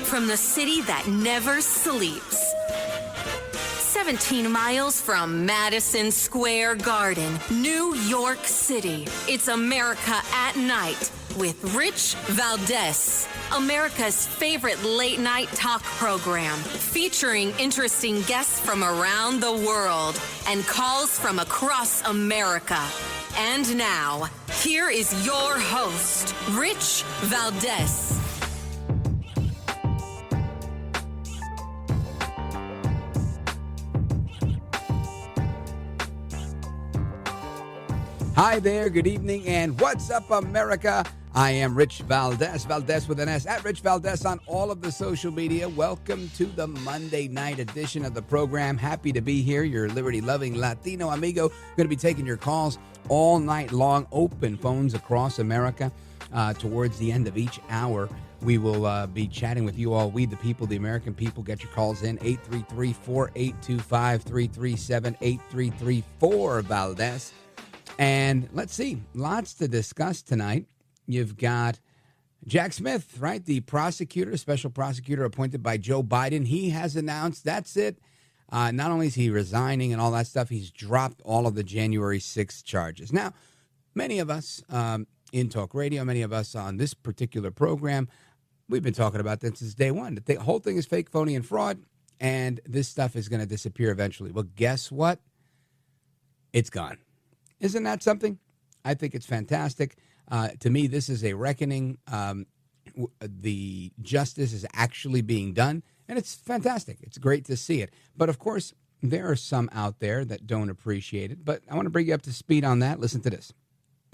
from the city that never sleeps. 17 miles from Madison Square Garden, New York City. It's America at Night with Rich Valdez. America's favorite late-night talk program, featuring interesting guests from around the world and calls from across America. And now, here is your host, Rich Valdez. Hi there, good evening, and what's up, America? I am Rich Valdez, Valdez with an S, at Rich Valdez on all of the social media. Welcome to the Monday night edition of the program. Happy to be here, your liberty-loving Latino amigo. Going to be taking your calls all night long, open phones across America. Towards the end of each hour, we will be chatting with you all. We, the people, the American people, get your calls in, 833-4825-337-8334, Valdez. And let's see, lots to discuss tonight. You've got Jack Smith, right? The prosecutor, special prosecutor appointed by Joe Biden. He has announced that's it. Not only is he resigning and all that stuff, he's dropped all of the January 6th charges. Now, many of us in talk radio, many of us on this particular program, we've been talking about this since day one. The whole thing is fake, phony, and fraud, and this stuff is going to disappear eventually. Well, guess what? It's gone. Isn't that something? I think it's fantastic. To me, this is a reckoning. The justice is actually being done, and it's fantastic. It's great to see it. But, of course, there are some out there that don't appreciate it. But I want to bring you up to speed on that. Listen to this.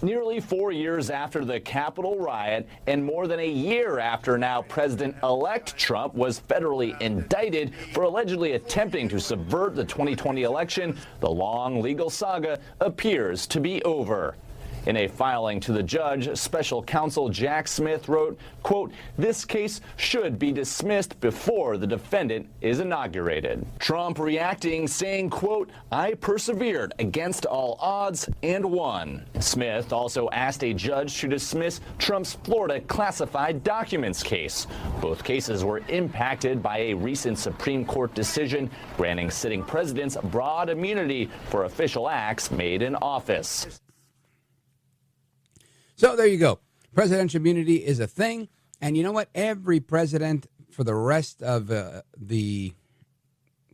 Nearly 4 years after the Capitol riot and more than a year after now President-elect Trump was federally indicted for allegedly attempting to subvert the 2020 election, the long legal saga appears to be over. In a filing to the judge, special counsel Jack Smith wrote, quote, "This case should be dismissed before the defendant is inaugurated." Trump reacting, saying, quote, "I persevered against all odds and won." Smith also asked a judge to dismiss Trump's Florida classified documents case. Both cases were impacted by a recent Supreme Court decision granting sitting presidents broad immunity for official acts made in office. So there you go. Presidential immunity is a thing. And you know what? Every president for the rest of the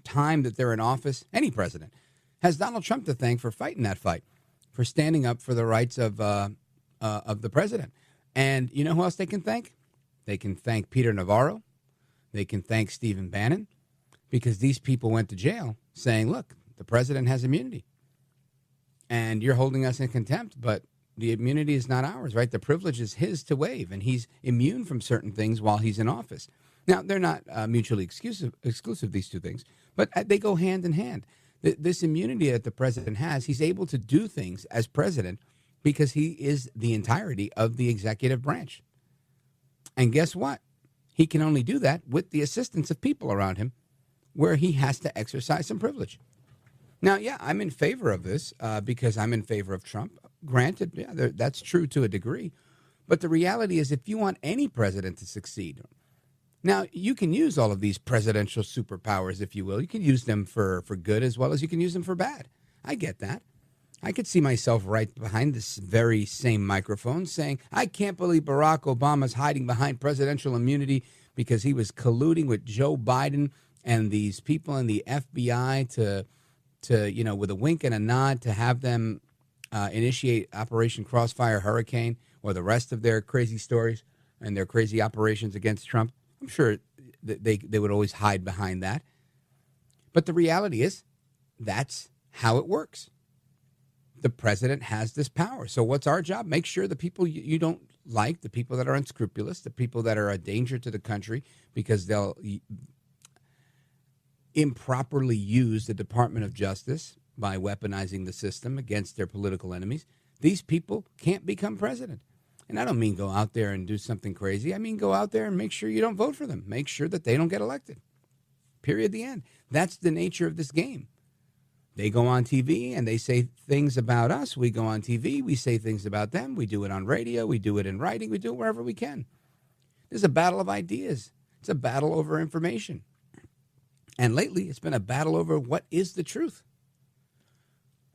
time that they're in office, any president, has Donald Trump to thank for fighting that fight, for standing up for the rights of the president. And you know who else they can thank? They can thank Peter Navarro. They can thank Stephen Bannon, because these people went to jail saying, look, the president has immunity. And you're holding us in contempt, but the immunity is not ours, right? The privilege is his to waive, and he's immune from certain things while he's in office. Now, they're not mutually exclusive, these two things, but they go hand in hand. This immunity that the president has, he's able to do things as president because he is the entirety of the executive branch. And guess what? He can only do that with the assistance of people around him, where he has to exercise some privilege. Now, yeah, I'm in favor of this because I'm in favor of Trump. Granted, yeah, that's true to a degree. But the reality is, if you want any president to succeed, now you can use all of these presidential superpowers, if you will. You can use them for good as well as you can use them for bad. I get that. I could see myself right behind this very same microphone saying, I can't believe Barack Obama's hiding behind presidential immunity because he was colluding with Joe Biden and these people in the FBI to with a wink and a nod to have them initiate Operation Crossfire Hurricane or the rest of their crazy stories and their crazy operations against Trump. I'm sure that they would always hide behind that. But the reality is that's how it works. The president has this power. So what's our job? Make sure the people you don't like, the people that are unscrupulous, the people that are a danger to the country because they'll improperly use the Department of Justice by weaponizing the system against their political enemies. These people can't become president. And I don't mean go out there and do something crazy. I mean go out there and make sure you don't vote for them. Make sure that they don't get elected. Period. The end. That's the nature of this game. They go on TV and they say things about us. We go on TV. We say things about them. We do it on radio. We do it in writing. We do it wherever we can. There's a battle of ideas. It's a battle over information. And lately, it's been a battle over what is the truth.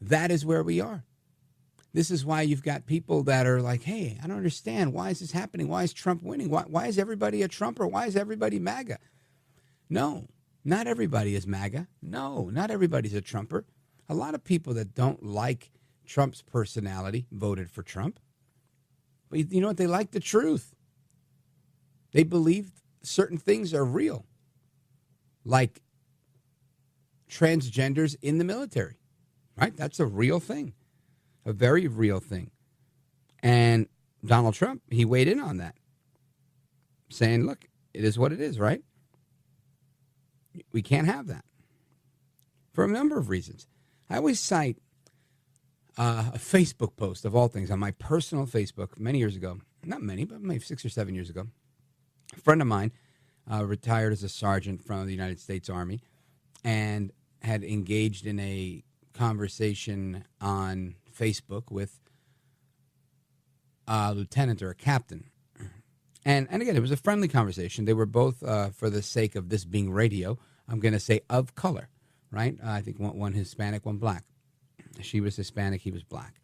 That is where we are. This is why you've got people that are like, hey, I don't understand. Why is this happening? Why is Trump winning? Why is everybody a Trumper? Why is everybody MAGA? No, not everybody is MAGA. No, not everybody's a Trumper. A lot of people that don't like Trump's personality voted for Trump. But you know what? They like the truth. They believe certain things are real, like transgenders in the military, right? That's a real thing, a very real thing. And Donald Trump, he weighed in on that, saying, look, it is what it is, right? We can't have that for a number of reasons. I always cite a Facebook post, of all things, on my personal Facebook many years ago. Not many, but maybe 6 or 7 years ago. A friend of mine retired as a sergeant from the United States Army and had engaged in a conversation on Facebook with a lieutenant or a captain. And again, it was a friendly conversation. They were both, for the sake of this being radio, I'm going to say of color, right? I think one Hispanic, one black. She was Hispanic, he was black.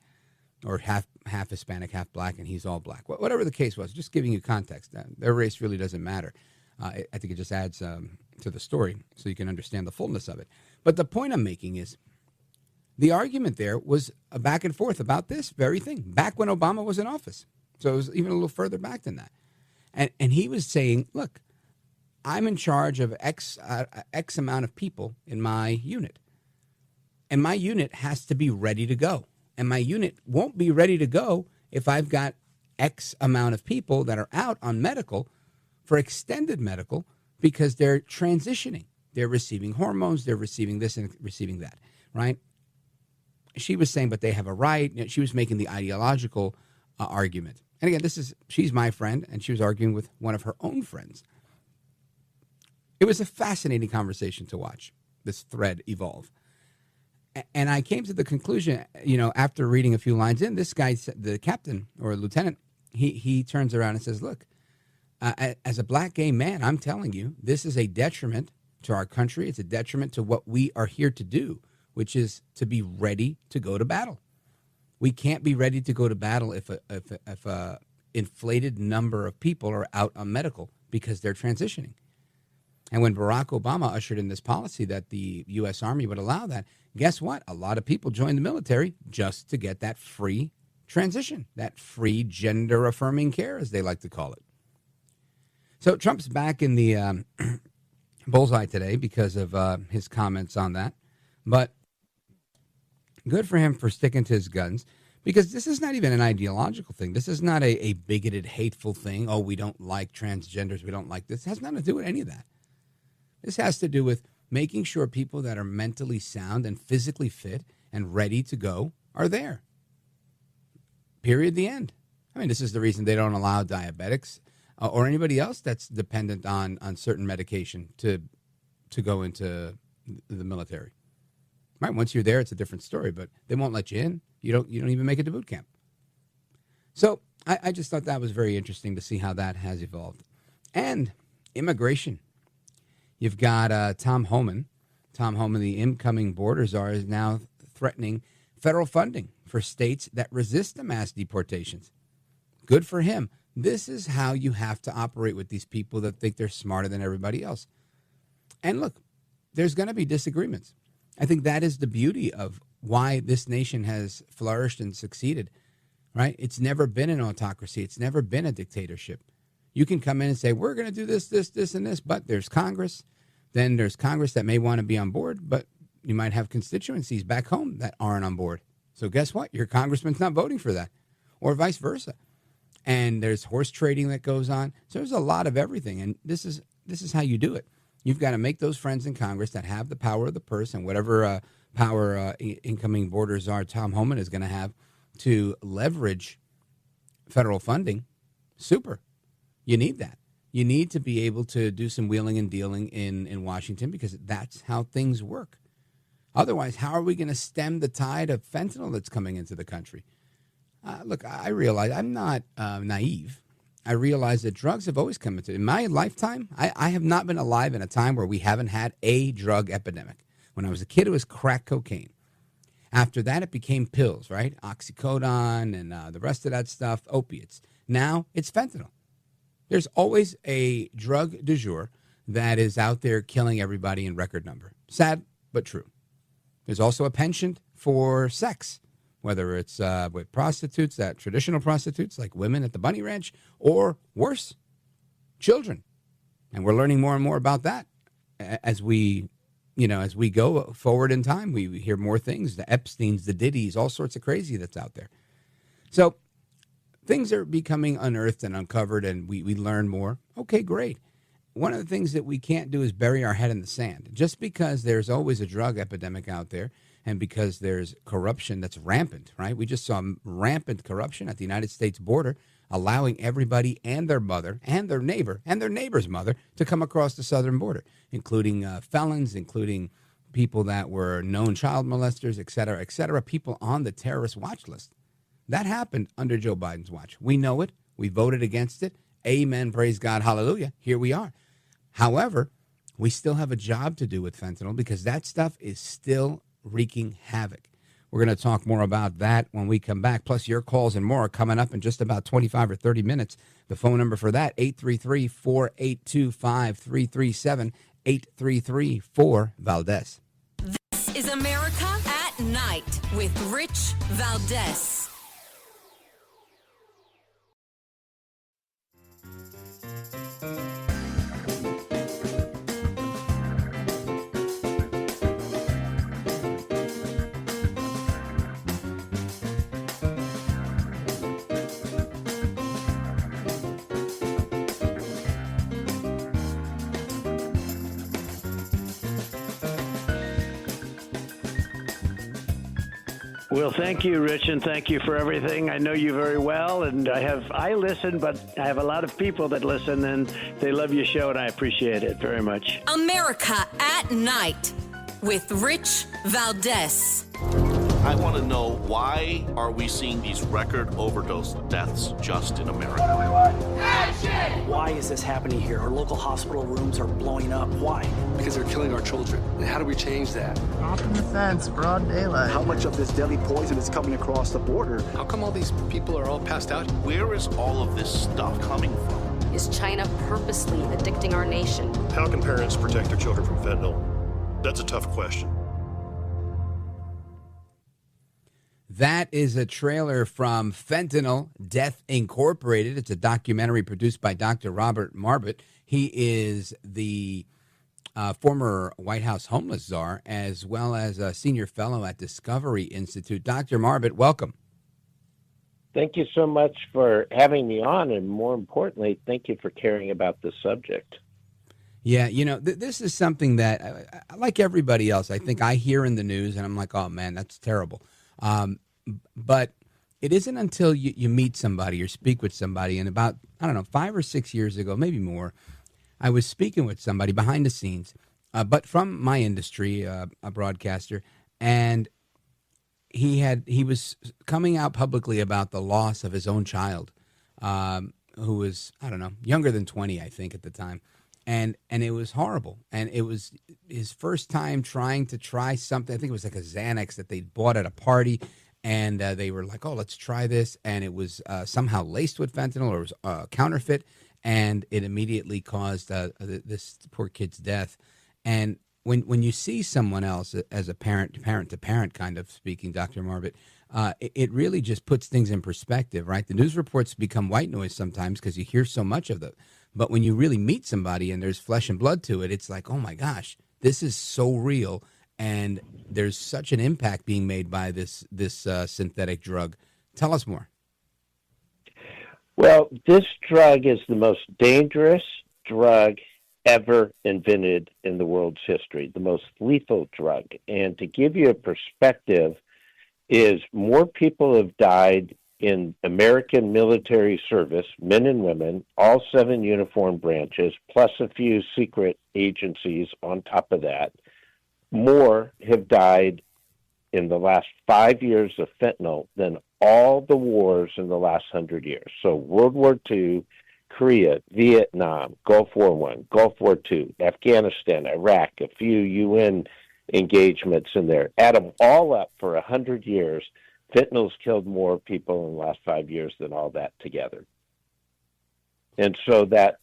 Or half Hispanic, half black, and he's all black. Whatever the case was, just giving you context. Their race really doesn't matter. I think it just adds to the story so you can understand the fullness of it. But the point I'm making is the argument there was a back and forth about this very thing, back when Obama was in office. So it was even a little further back than that. And he was saying, look, I'm in charge of X amount of people in my unit. And my unit has to be ready to go. And my unit won't be ready to go if I've got X amount of people that are out on medical for extended medical because they're transitioning. They're receiving hormones, they're receiving this and receiving that, right? She was saying, but they have a right. You know, she was making the ideological argument. And again, she's my friend, and she was arguing with one of her own friends. It was a fascinating conversation to watch, this thread evolve. And I came to the conclusion, after reading a few lines in, this guy, the captain or lieutenant, he turns around and says, look, as a black gay man, I'm telling you, this is a detriment to our country. It's a detriment to what we are here to do, which is to be ready to go to battle. We can't be ready to go to battle if a inflated number of people are out on medical because they're transitioning. And when Barack Obama ushered in this policy that the U.S. Army would allow that, guess what? A lot of people joined the military just to get that free transition, that free gender-affirming care, as they like to call it. So Trump's back in the bullseye today because of his comments on that. But good for him for sticking to his guns, because this is not even an ideological thing. This is not a bigoted, hateful thing. Oh, we don't like transgenders. We don't like this. It has nothing to do with any of that. This has to do with making sure people that are mentally sound and physically fit and ready to go are there. Period. The end. I mean, this is the reason they don't allow diabetics or anybody else that's dependent on certain medication to go into the military. Right? Once you're there, it's a different story, but they won't let you in. You don't even make it to boot camp. So I just thought that was very interesting to see how that has evolved. And immigration. You've got Tom Homan. Tom Homan, the incoming border czar, is now threatening federal funding for states that resist the mass deportations. Good for him. This is how you have to operate with these people that think they're smarter than everybody else. And look, there's going to be disagreements. I think that is the beauty of why this nation has flourished and succeeded, right? It's never been an autocracy. It's never been a dictatorship. You can come in and say, we're going to do this, this, this, and this, but there's Congress. Then there's Congress that may want to be on board, but you might have constituencies back home that aren't on board. So guess what? Your congressman's not voting for that, or vice versa. And there's horse trading that goes on. So there's a lot of everything, and this is how you do it. You've got to make those friends in Congress that have the power of the purse, and whatever power incoming border czar Tom Homan is going to have to leverage federal funding. Super. You need that. You need to be able to do some wheeling and dealing in Washington, because that's how things work. Otherwise, how are we going to stem the tide of fentanyl that's coming into the country? Look, I realize I'm not naive. I realized that drugs have always come into in my lifetime. I have not been alive in a time where we haven't had a drug epidemic. When I was a kid, it was crack cocaine. After that, it became pills, right? Oxycodone and the rest of that stuff, opiates. Now it's fentanyl. There's always a drug du jour that is out there killing everybody in record number. Sad, but true. There's also a penchant for sex, whether it's with prostitutes, that traditional prostitutes like women at the Bunny Ranch, or worse, children. And we're learning more and more about that as we go forward in time. We hear more things, the Epsteins, the Diddies, all sorts of crazy that's out there. So things are becoming unearthed and uncovered, and we learn more. Okay, great. One of the things that we can't do is bury our head in the sand. Just because there's always a drug epidemic out there and because there's corruption that's rampant, right? We just saw rampant corruption at the United States border, allowing everybody and their mother and their neighbor and their neighbor's mother to come across the southern border, including felons, including people that were known child molesters, et cetera, people on the terrorist watch list. That happened under Joe Biden's watch. We know it. We voted against it. Amen. Praise God. Hallelujah. Here we are. However, we still have a job to do with fentanyl because that stuff is still wreaking havoc. We're going to talk more about that when we come back. Plus, your calls and more are coming up in just about 25 or 30 minutes. The phone number for that, 833-482-5337, 833-4-VALDEZ. This is America at Night with Rich Valdez. Well, thank you, Rich, and thank you for everything. I know you very well, and I listen, but I have a lot of people that listen, and they love your show, and I appreciate it very much. America at Night with Rich Valdez. I want to know, why are we seeing these record overdose deaths just in America? Action! Why is this happening here? Our local hospital rooms are blowing up. Why? Because they're killing our children. And how do we change that? Off in the fence, broad daylight. How much of this deadly poison is coming across the border? How come all these people are all passed out? Where is all of this stuff coming from? Is China purposely addicting our nation? How can parents protect their children from fentanyl? That's a tough question. That is a trailer from Fentanyl Death Incorporated. It's a documentary produced by Dr. Robert Marbut. He is the former White House homeless czar, as well as a senior fellow at Discovery Institute. Dr. Marbut, welcome. Thank you so much for having me on, and more importantly, thank you for caring about this subject. Yeah, this is something that, like everybody else, I think I hear in the news, and I'm like, oh, man, that's terrible. But it isn't until you meet somebody or speak with somebody. And about, 5 or 6 years ago, maybe more, I was speaking with somebody behind the scenes, but from my industry, a broadcaster, and he was coming out publicly about the loss of his own child, who was, younger than 20, I think, at the time. And it was horrible. And it was his first time trying something. I think it was like a Xanax that they bought at a party. And they were like, oh, let's try this. And it was somehow laced with fentanyl, or it was counterfeit. And it immediately caused this poor kid's death. And when you see someone else as a parent to parent kind of speaking, Dr. Marbut, it really just puts things in perspective, right? The news reports become white noise sometimes because you hear so much of them. But when you really meet somebody and there's flesh and blood to it, it's like, oh, my gosh, this is so real. And there's such an impact being made by this synthetic drug. Tell us more. Well, this drug is the most dangerous drug ever invented in the world's history, the most lethal drug. And to give you a perspective, is more people have died in American military service, men and women, all 7 uniform branches, plus a few secret agencies on top of that. More have died in the last 5 years of fentanyl than all the wars in the last 100 years. So World War II Korea, Vietnam, Gulf War I, Gulf War II, Afghanistan, Iraq, a few UN engagements in there. Add them all up for 100 years. Fentanyl's killed more people in the last 5 years than all that together. And so that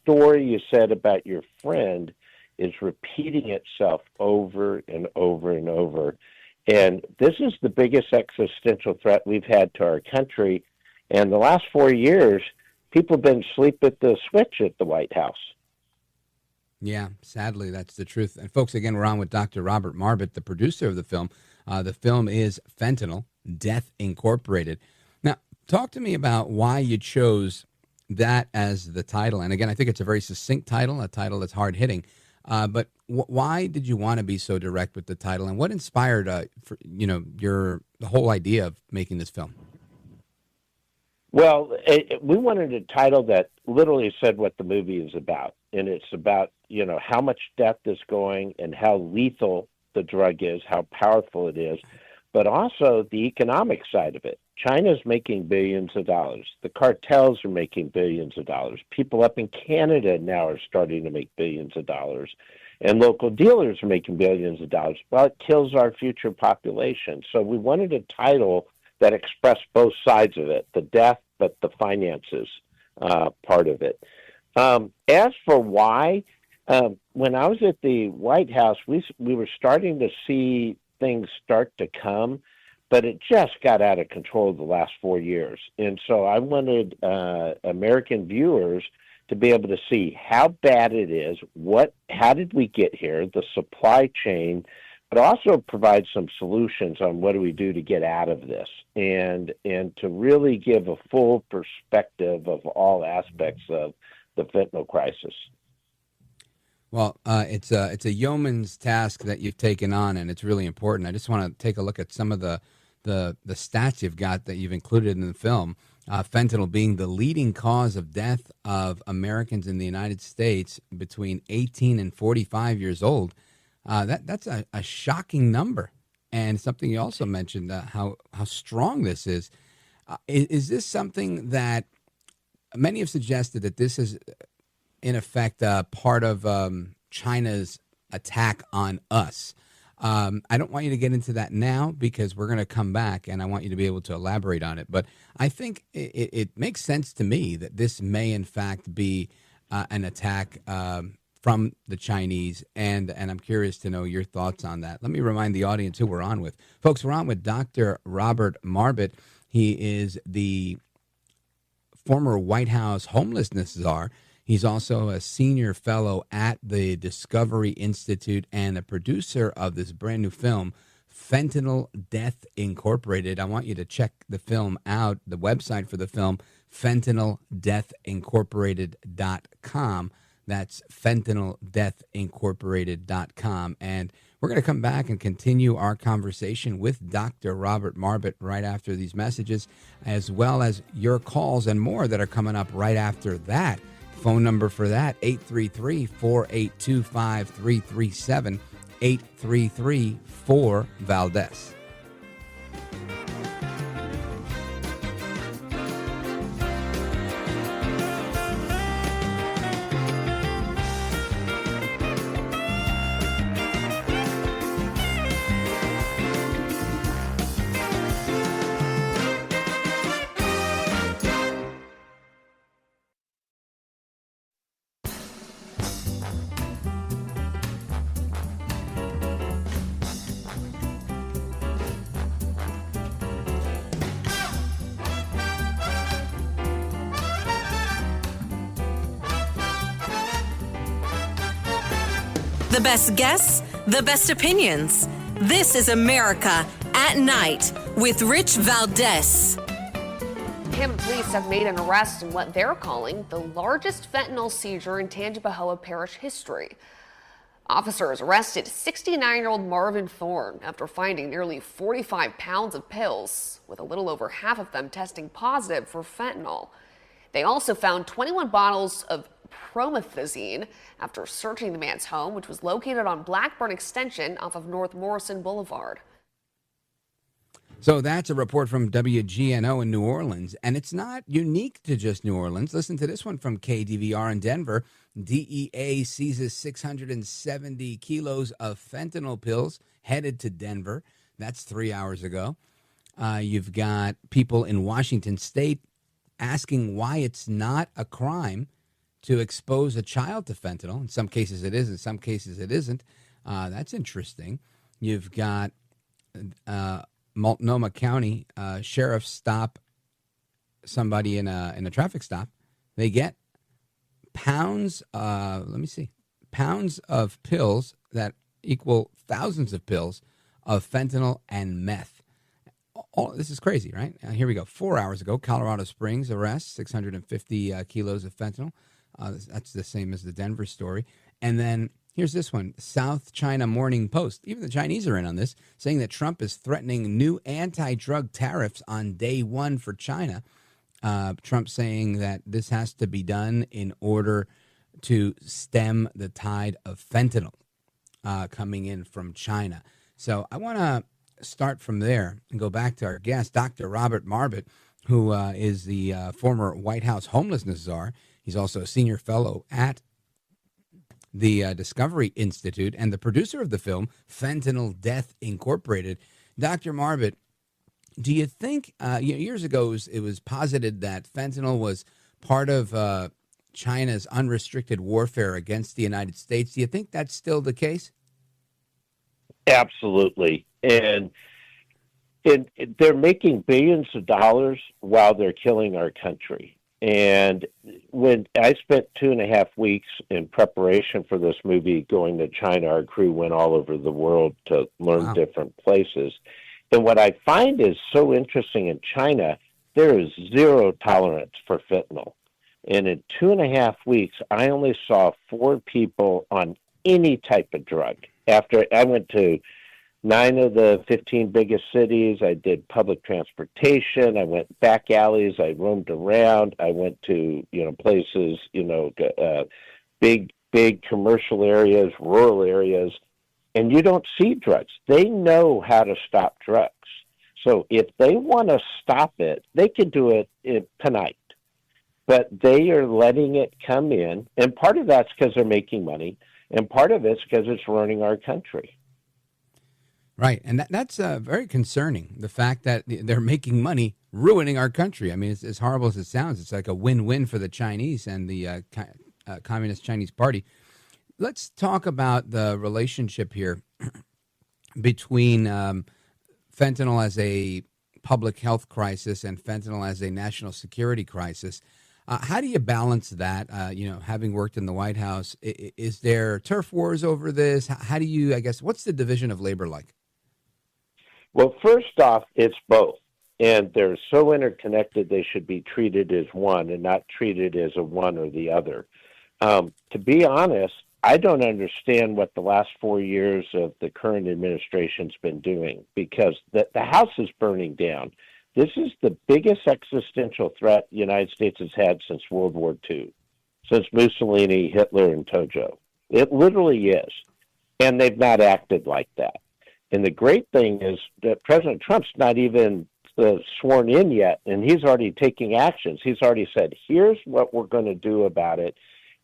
story you said about your friend is repeating itself over and over and over. And this is the biggest existential threat we've had to our country. And the last 4 years, people have been asleep at the switch at the White House. Yeah, sadly, that's the truth. And folks, again, we're on with Dr. Robert Marbut, the producer of the film. The film is Fentanyl, Death Incorporated. Now, talk to me about why you chose that as the title. And again, I think it's a very succinct title, a title that's hard-hitting. But why did you want to be so direct with the title, and what inspired, the whole idea of making this film? Well, we wanted a title that literally said what the movie is about, and it's about how much death is going and how lethal the drug is, how powerful it is, but also the economic side of it. China's making billions of dollars. The cartels are making billions of dollars. People up in Canada now are starting to make billions of dollars, and local dealers are making billions of dollars. Well, it kills our future population. So we wanted a title that expressed both sides of it, the death, but the finances part of it. As for why, when I was at the White House, we were starting to see things start to come, but it just got out of control the last 4 years. And so I wanted American viewers to be able to see how bad it is, how did we get here, the supply chain, but also provide some solutions on what do we do to get out of this, and to really give a full perspective of all aspects of the fentanyl crisis. Well, it's a yeoman's task that you've taken on, and it's really important. I just want to take a look at some of the stats you've got that you've included in the film. Fentanyl being the leading cause of death of Americans in the United States between 18 and 45 years old. That's a shocking number, and something you also mentioned, how strong this is. Is this something that many have suggested that this is, in effect, part of China's attack on us? I don't want you to get into that now because we're going to come back, and I want you to be able to elaborate on it. But I think it makes sense to me that this may, in fact, be an attack from the Chinese, and I'm curious to know your thoughts on that. Let me remind the audience who we're on with. Folks, we're on with Dr. Robert Marbut. He is the former White House homelessness czar. He's also a senior fellow at the Discovery Institute and a producer of this brand new film, Fentanyl Death Incorporated. I want you to check the film out, the website for the film, fentanyldeathincorporated.com. That's fentanyldeathincorporated.com. And we're going to come back and continue our conversation with Dr. Robert Marbut right after these messages, as well as your calls and more that are coming up right after that. Phone number for that, 833-482-5337, 833-4-VALDEZ. The best guests, the best opinions. This is America at Night with Rich Valdez. Hammond police have made an arrest in what they're calling the largest fentanyl seizure in Tangipahoa Parish history. Officers arrested 69-year-old Marvin Thorne after finding nearly 45 pounds of pills, with a little over half of them testing positive for fentanyl. They also found 21 bottles of promethazine after searching the man's home, which was located on Blackburn Extension off of North Morrison Boulevard. So that's a report from WGNO in New Orleans, and it's not unique to just New Orleans. Listen to this one from KDVR in Denver. DEA seizes 670 kilos of fentanyl pills headed to Denver. That's 3 hours ago. You've got people in Washington State asking why it's not a crime to expose a child to fentanyl. In some cases it is, in some cases it isn't. That's interesting. You've got Multnomah County sheriff stop somebody in a traffic stop. They get pounds of pills that equal thousands of pills of fentanyl and meth. This is crazy, right? Here we go. 4 hours ago, Colorado Springs arrests 650 kilos of fentanyl. That's the same as the Denver story. And then here's this one, South China Morning Post. Even the Chinese are in on this, saying that Trump is threatening new anti-drug tariffs on day one for China. Trump saying that this has to be done in order to stem the tide of fentanyl coming in from China. So I want to start from there and go back to our guest, Dr. Robert Marbut, who is the former White House homelessness czar. He's also a senior fellow at the Discovery Institute and the producer of the film Fentanyl Death Incorporated. Dr. Marbut, do you think years ago it was posited that fentanyl was part of China's unrestricted warfare against the United States? Do you think that's still the case? Absolutely. And they're making billions of dollars while they're killing our country. And when I spent 2.5 weeks in preparation for this movie going to China, our crew went all over the world to learn different places. And what I find is so interesting in China, there is zero tolerance for fentanyl. And in 2.5 weeks, I only saw 4 people on any type of drug. After I went to 9 of the 15 biggest cities, I did public transportation, I went back alleys, I roamed around, I went to, places, big commercial areas, rural areas, and you don't see drugs. They know how to stop drugs. So if they want to stop it, they can do it tonight. But they are letting it come in, and part of that's because they're making money, and part of it's because it's ruining our country. Right, and that's very concerning, the fact that they're making money ruining our country. I mean, it's as horrible as it sounds. It's like a win-win for the Chinese and the Communist Chinese Party. Let's talk about the relationship here between fentanyl as a public health crisis and fentanyl as a national security crisis. How do you balance that? Having worked in the White House, is there turf wars over this? How do you, what's the division of labor like? Well, first off, it's both. And they're so interconnected, they should be treated as one and not treated as a one or the other. To be honest, I don't understand what the last 4 years of the current administration's been doing, because the house is burning down. This is the biggest existential threat the United States has had since World War II, since Mussolini, Hitler, and Tojo. It literally is. And they've not acted like that. And the great thing is that President Trump's not even sworn in yet, and he's already taking actions. He's already said, here's what we're going to do about it.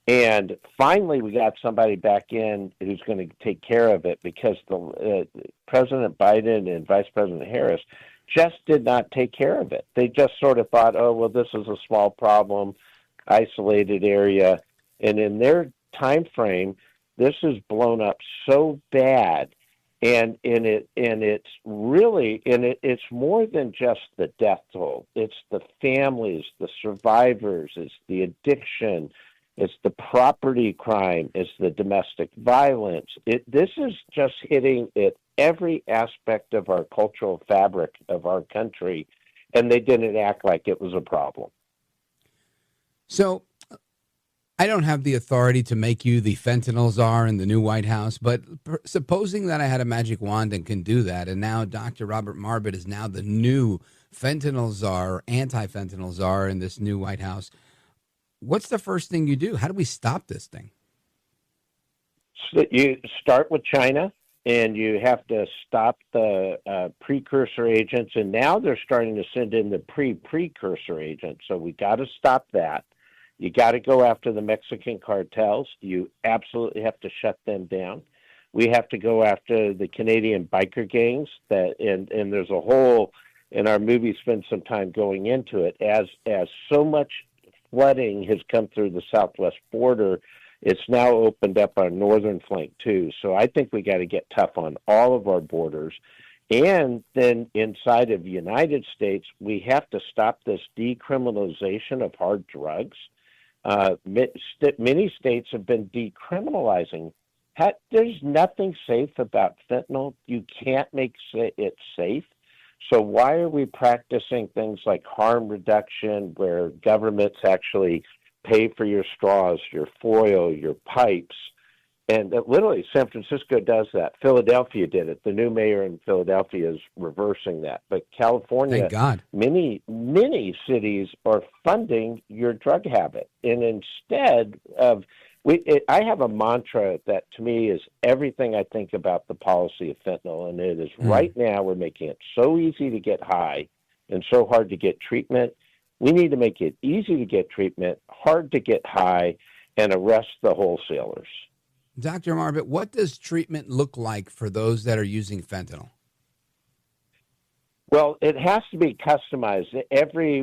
And finally, we got somebody back in who's going to take care of it, because the President Biden and Vice President Harris just did not take care of it. They just sort of thought, oh, well, this is a small problem, isolated area. And in their time frame, this has blown up so bad. And it's more than just the death toll. It's the families, the survivors, it's the addiction, it's the property crime, it's the domestic violence. This is just hitting at every aspect of our cultural fabric of our country, and they didn't act like it was a problem. So I don't have the authority to make you the fentanyl czar in the new White House, but supposing that I had a magic wand and can do that, and now Dr. Robert Marbut is now the new fentanyl czar, anti-fentanyl czar in this new White House, what's the first thing you do? How do we stop this thing? So you start with China. and you have to stop the precursor agents. And now they're starting to send in the precursor agents. So we got to stop that. You got to go after the Mexican cartels. You absolutely have to shut them down. We have to go after the Canadian biker gangs. And there's a whole, and our movie spends some time going into it, as so much flooding has come through the southwest border. It's now opened up our northern flank too. So I think we got to get tough on all of our borders. And then inside of the United States, we have to stop this decriminalization of hard drugs. Many states have been decriminalizing. There's nothing safe about fentanyl. You can't make it safe. So why are we practicing things like harm reduction, where governments actually pay for your straws, your foil, your pipes? And literally, San Francisco does that. Philadelphia did it. The new mayor in Philadelphia is reversing that. But California, thank God, many cities are funding your drug habit. And instead of, I have a mantra that to me is everything I think about the policy of fentanyl. And it is right now we're making it so easy to get high and so hard to get treatment. We need to make it easy to get treatment, hard to get high, and arrest the wholesalers. Dr. Marbut, what does treatment look like for those that are using fentanyl? Well, it has to be customized.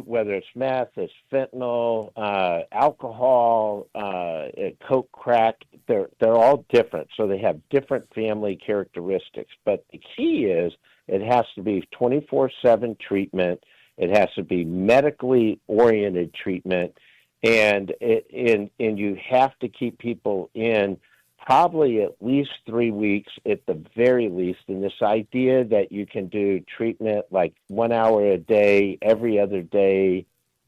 Whether it's meth, it's fentanyl, alcohol, coke, crack, they're all different. So they have different family characteristics. But the key is it has to be 24/7 treatment. It has to be medically oriented treatment, and you have to keep people in probably at least 3 weeks at the very least. And this idea that you can do treatment like 1 hour a day, every other day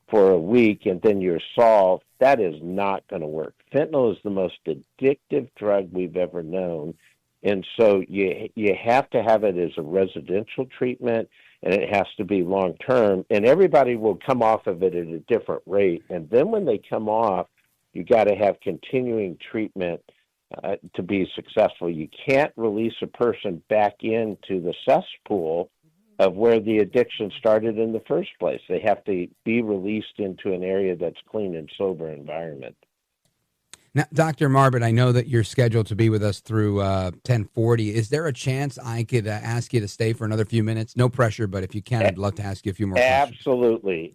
for a week, and then you're solved, that is not going to work. Fentanyl is the most addictive drug we've ever known. And so you have to have it as a residential treatment, and it has to be long-term. And everybody will come off of it at a different rate. And then when they come off, you got to have continuing treatment to be successful. You can't release a person back into the cesspool of where the addiction started in the first place. They have to be released into an area that's clean and sober environment. Now, Dr. Marbut, I know that you're scheduled to be with us through 1040. Is there a chance I could ask you to stay for another few minutes? No pressure, but if you can, I'd love to ask you a few more questions.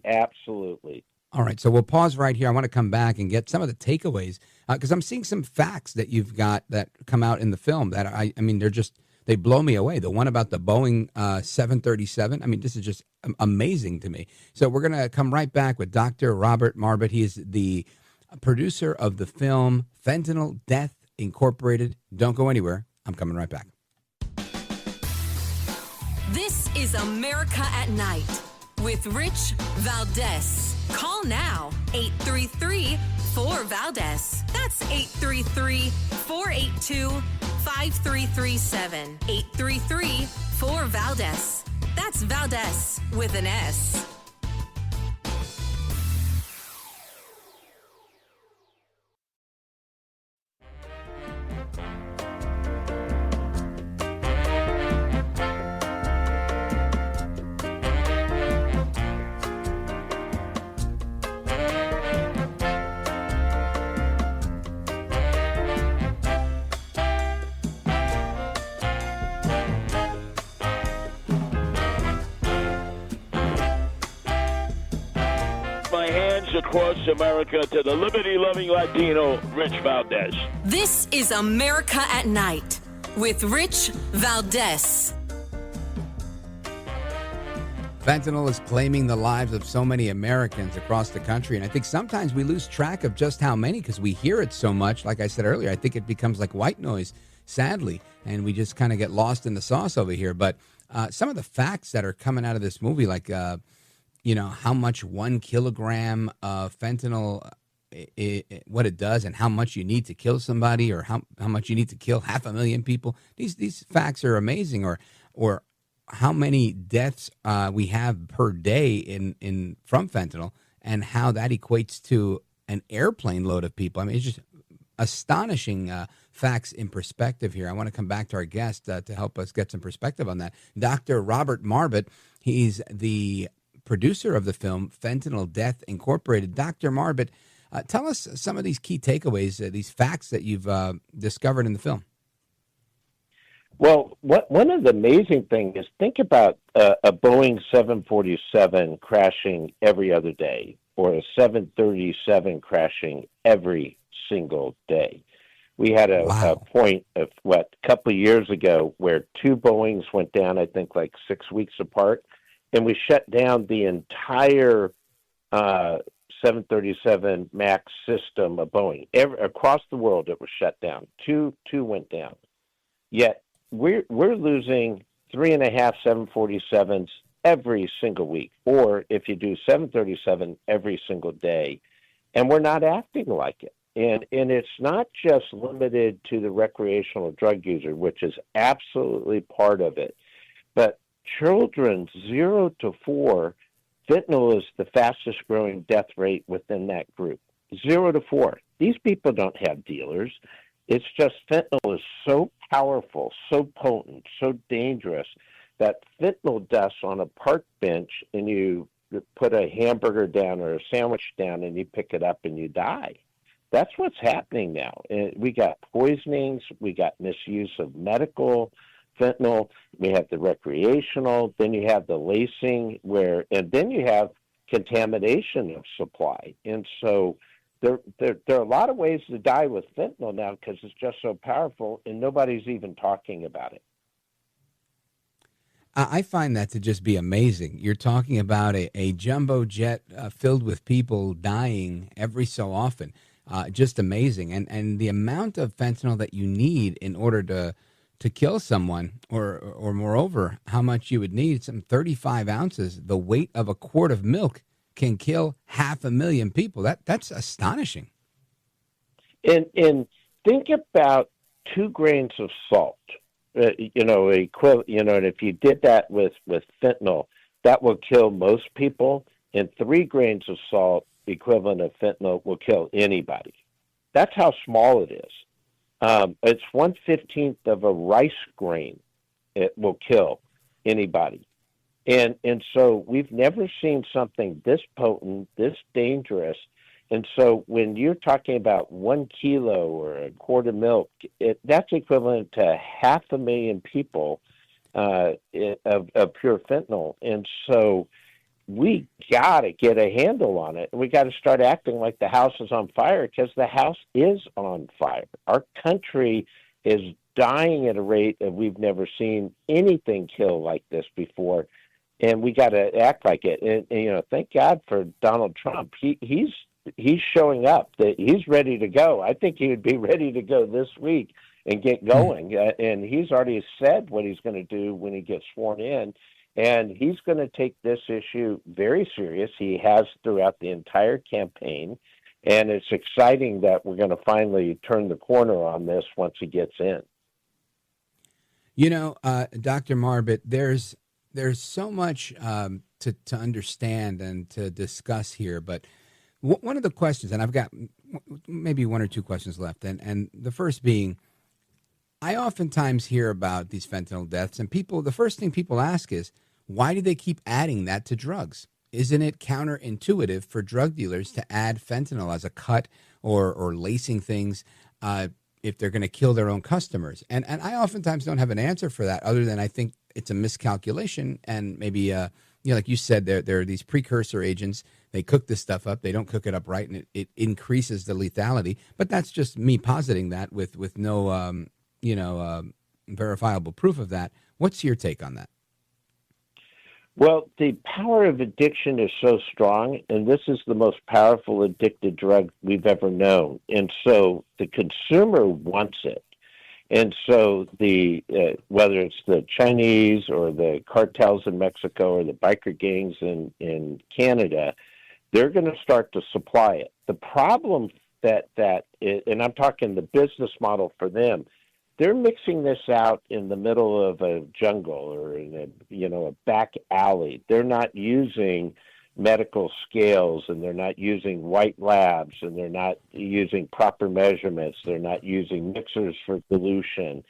Absolutely. All right, so we'll pause right here. I want to come back and get some of the takeaways because I'm seeing some facts that you've got that come out in the film that I mean, they blow me away. The one about the Boeing 737. I mean, this is just amazing to me. So we're going to come right back with Dr. Robert Marbut. He is the producer of the film Fentanyl Death Incorporated. Don't go anywhere. I'm coming right back. This is America at Night with Rich Valdez. Call now, 833-4-VALDEZ. That's 833-482-5337. 833-4-VALDEZ. That's Valdez with an S. Across America to the liberty-loving Latino, Rich Valdez. This is America at Night with Rich Valdez. Fentanyl is claiming the lives of so many Americans across the country, and I think sometimes we lose track of just how many because we hear it so much. Like I said earlier, I think it becomes like white noise, sadly, and we just kind of get lost in the sauce over here. But some of the facts that are coming out of this movie, like how much 1 kilogram of fentanyl, what it does, and how much you need to kill somebody, or how much you need to kill 500,000 people. These facts are amazing. Or how many deaths we have per day from fentanyl, and how that equates to an airplane load of people. I mean, it's just astonishing facts in perspective here. I want to come back to our guest to help us get some perspective on that. Dr. Robert Marbut, he's the producer of the film Fentanyl Death Incorporated. Dr. Marbut, tell us some of these key takeaways, these facts that you've discovered in the film. Well, one of the amazing things is think about a Boeing 747 crashing every other day, or a 737 crashing every single day. We had a point of a couple of years ago where two Boeings went down, I think like 6 weeks apart, and we shut down the entire 737 MAX system of Boeing. Across the world, it was shut down. Two went down. Yet we're losing 3.5 747s every single week, or if you do 737 every single day, and we're not acting like it. And it's not just limited to the recreational drug user, which is absolutely part of it, but children 0 to 4, fentanyl is the fastest growing death rate within that group. 0 to 4. These people don't have dealers. It's just fentanyl is so powerful, so potent, so dangerous that fentanyl dust on a park bench, and you put a hamburger down or a sandwich down and you pick it up and you die. That's what's happening now. And we got poisonings, we got misuse of medical fentanyl, we have the recreational, then you have the lacing and then you have contamination of supply. And so there are a lot of ways to die with fentanyl now because it's just so powerful and nobody's even talking about it. I find that to just be amazing. You're talking about a jumbo jet filled with people dying every so often. Just amazing. And the amount of fentanyl that you need in order to kill someone, or moreover, how much you would need, some 35 ounces, the weight of a quart of milk can kill 500,000 people. That's astonishing. And think about 2 grains of salt. And if you did that with fentanyl, that will kill most people, and 3 grains of salt equivalent of fentanyl will kill anybody. That's how small it is. It's 1/15 of a rice grain. It will kill anybody. And so we've never seen something this potent, this dangerous. And so when you're talking about 1 kilo or a quart of milk, that's equivalent to 500,000 people of pure fentanyl. And so we got to get a handle on it. We got to start acting like the house is on fire, because the house is on fire. Our country is dying at a rate that we've never seen anything kill like this before. And we got to act like it. And thank God for Donald Trump. He's showing up. That he's ready to go. I think he would be ready to go this week and get going. And he's already said what he's going to do when he gets sworn in. And he's going to take this issue very serious. He has throughout the entire campaign. And it's exciting that we're going to finally turn the corner on this once he gets in. Dr. Marbut, there's so much to understand and to discuss here. But one of the questions, and I've got maybe 1 or 2 questions left, and the first being, I oftentimes hear about these fentanyl deaths, and the first thing people ask is, why do they keep adding that to drugs? Isn't it counterintuitive for drug dealers to add fentanyl as a cut or lacing things if they're going to kill their own customers? And I oftentimes don't have an answer for that, other than I think it's a miscalculation, and maybe like you said, there are these precursor agents. They cook this stuff up. They don't cook it up right, and it increases the lethality. But that's just me positing that with no verifiable proof of that. What's your take on that? Well, the power of addiction is so strong, and this is the most powerful addicted drug we've ever known. And so the consumer wants it. And so whether it's the Chinese or the cartels in Mexico or the biker gangs in Canada, they're going to start to supply it. The problem and I'm talking the business model for them, they're mixing this out in the middle of a jungle or in a back alley. They're not using medical scales, and they're not using white labs, and they're not using proper measurements. They're not using mixers for dilution.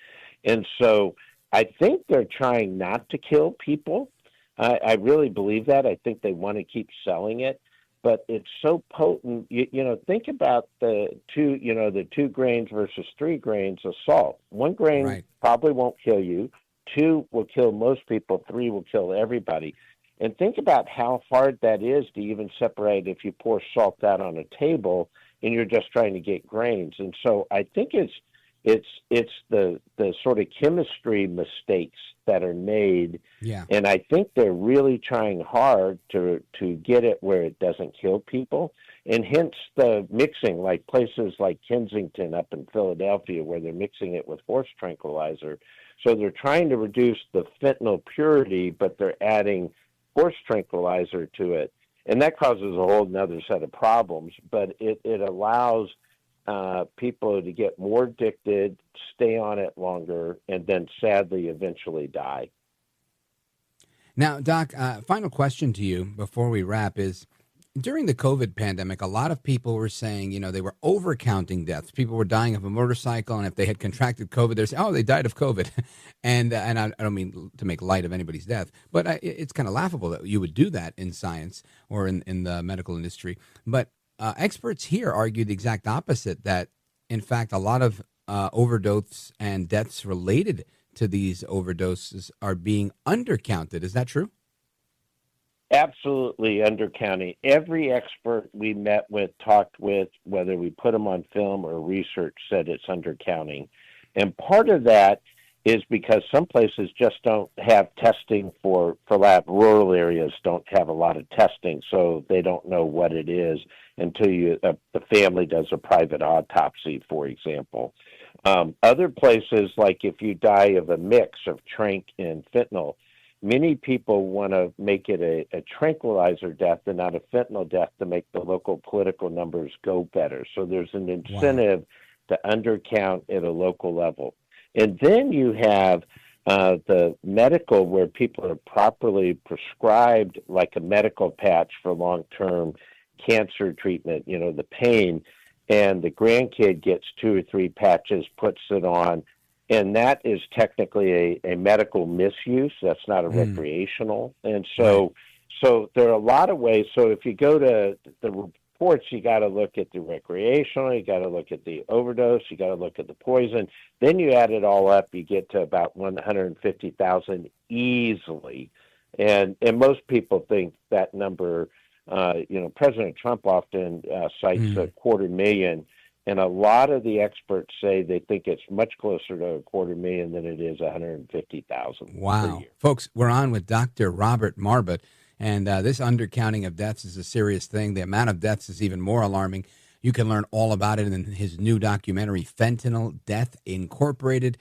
And so I think they're trying not to kill people. I really believe that. I think they want to keep selling it, but it's so potent. You know, think about the 2 grains versus 3 grains of salt. 1 grain probably won't kill you. 2 will kill most people. 3 will kill everybody. And think about how hard that is to even separate if you pour salt out on a table and you're just trying to get grains. And so I think it's the sort of chemistry mistakes that are made. Yeah. And I think they're really trying hard to get it where it doesn't kill people. And hence the mixing, like places like Kensington up in Philadelphia, where they're mixing it with horse tranquilizer. So they're trying to reduce the fentanyl purity, but they're adding horse tranquilizer to it. And that causes a whole nother set of problems, but it allows people to get more addicted, stay on it longer, and then sadly eventually die. Now, Doc, final question to you before we wrap is, during the COVID pandemic, a lot of people were saying, you know, they were overcounting deaths. People were dying of a motorcycle, and if they had contracted COVID, they're saying, oh, they died of COVID. and I don't mean to make light of anybody's death, but it's kind of laughable that you would do that in science or in the medical industry. But experts here argue the exact opposite, that, in fact, a lot of overdose and deaths related to these overdoses are being undercounted. Is that true? Absolutely undercounting. Every expert we met with, talked with, whether we put them on film or research, said it's undercounting. And part of that is because some places just don't have testing for lab. Rural areas don't have a lot of testing, so they don't know what it is until the family does a private autopsy, for example. Other places, like if you die of a mix of tranq and fentanyl, many people want to make it a tranquilizer death and not a fentanyl death to make the local political numbers go better. So there's an incentive to undercount at a local level. And then you have the medical, where people are properly prescribed, like a medical patch for long-term cancer treatment, you know, the pain, and the grandkid gets 2 or 3 patches, puts it on, and that is technically a medical misuse. That's not a recreational. And so there are a lot of ways. So if you go to the reports, you got to look at the recreational, you got to look at the overdose, you got to look at the poison. Then you add it all up, you get to about 150,000 easily. And most people think that number, President Trump often cites 250,000. And a lot of the experts say they think it's much closer to 250,000 than it is 150,000. Wow. Folks, we're on with Dr. Robert Marbut, and this undercounting of deaths is a serious thing. The amount of deaths is even more alarming. You can learn all about it in his new documentary, Fentanyl Death Incorporated.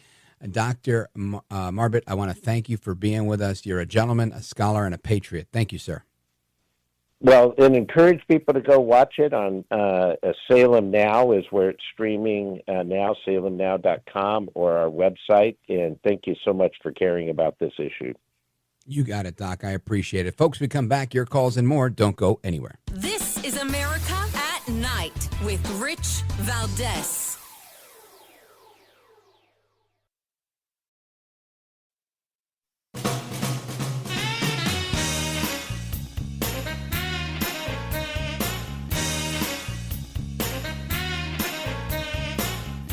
Dr. Marbut, I want to thank you for being with us. You're a gentleman, a scholar, and a patriot. Thank you, sir. Well, and encourage people to go watch it on Salem Now is where it's streaming now, salemnow.com, or our website. And thank you so much for caring about this issue. You got it, Doc. I appreciate it. Folks, we come back. Your calls and more. Don't go anywhere. This is America at Night with Rich Valdez.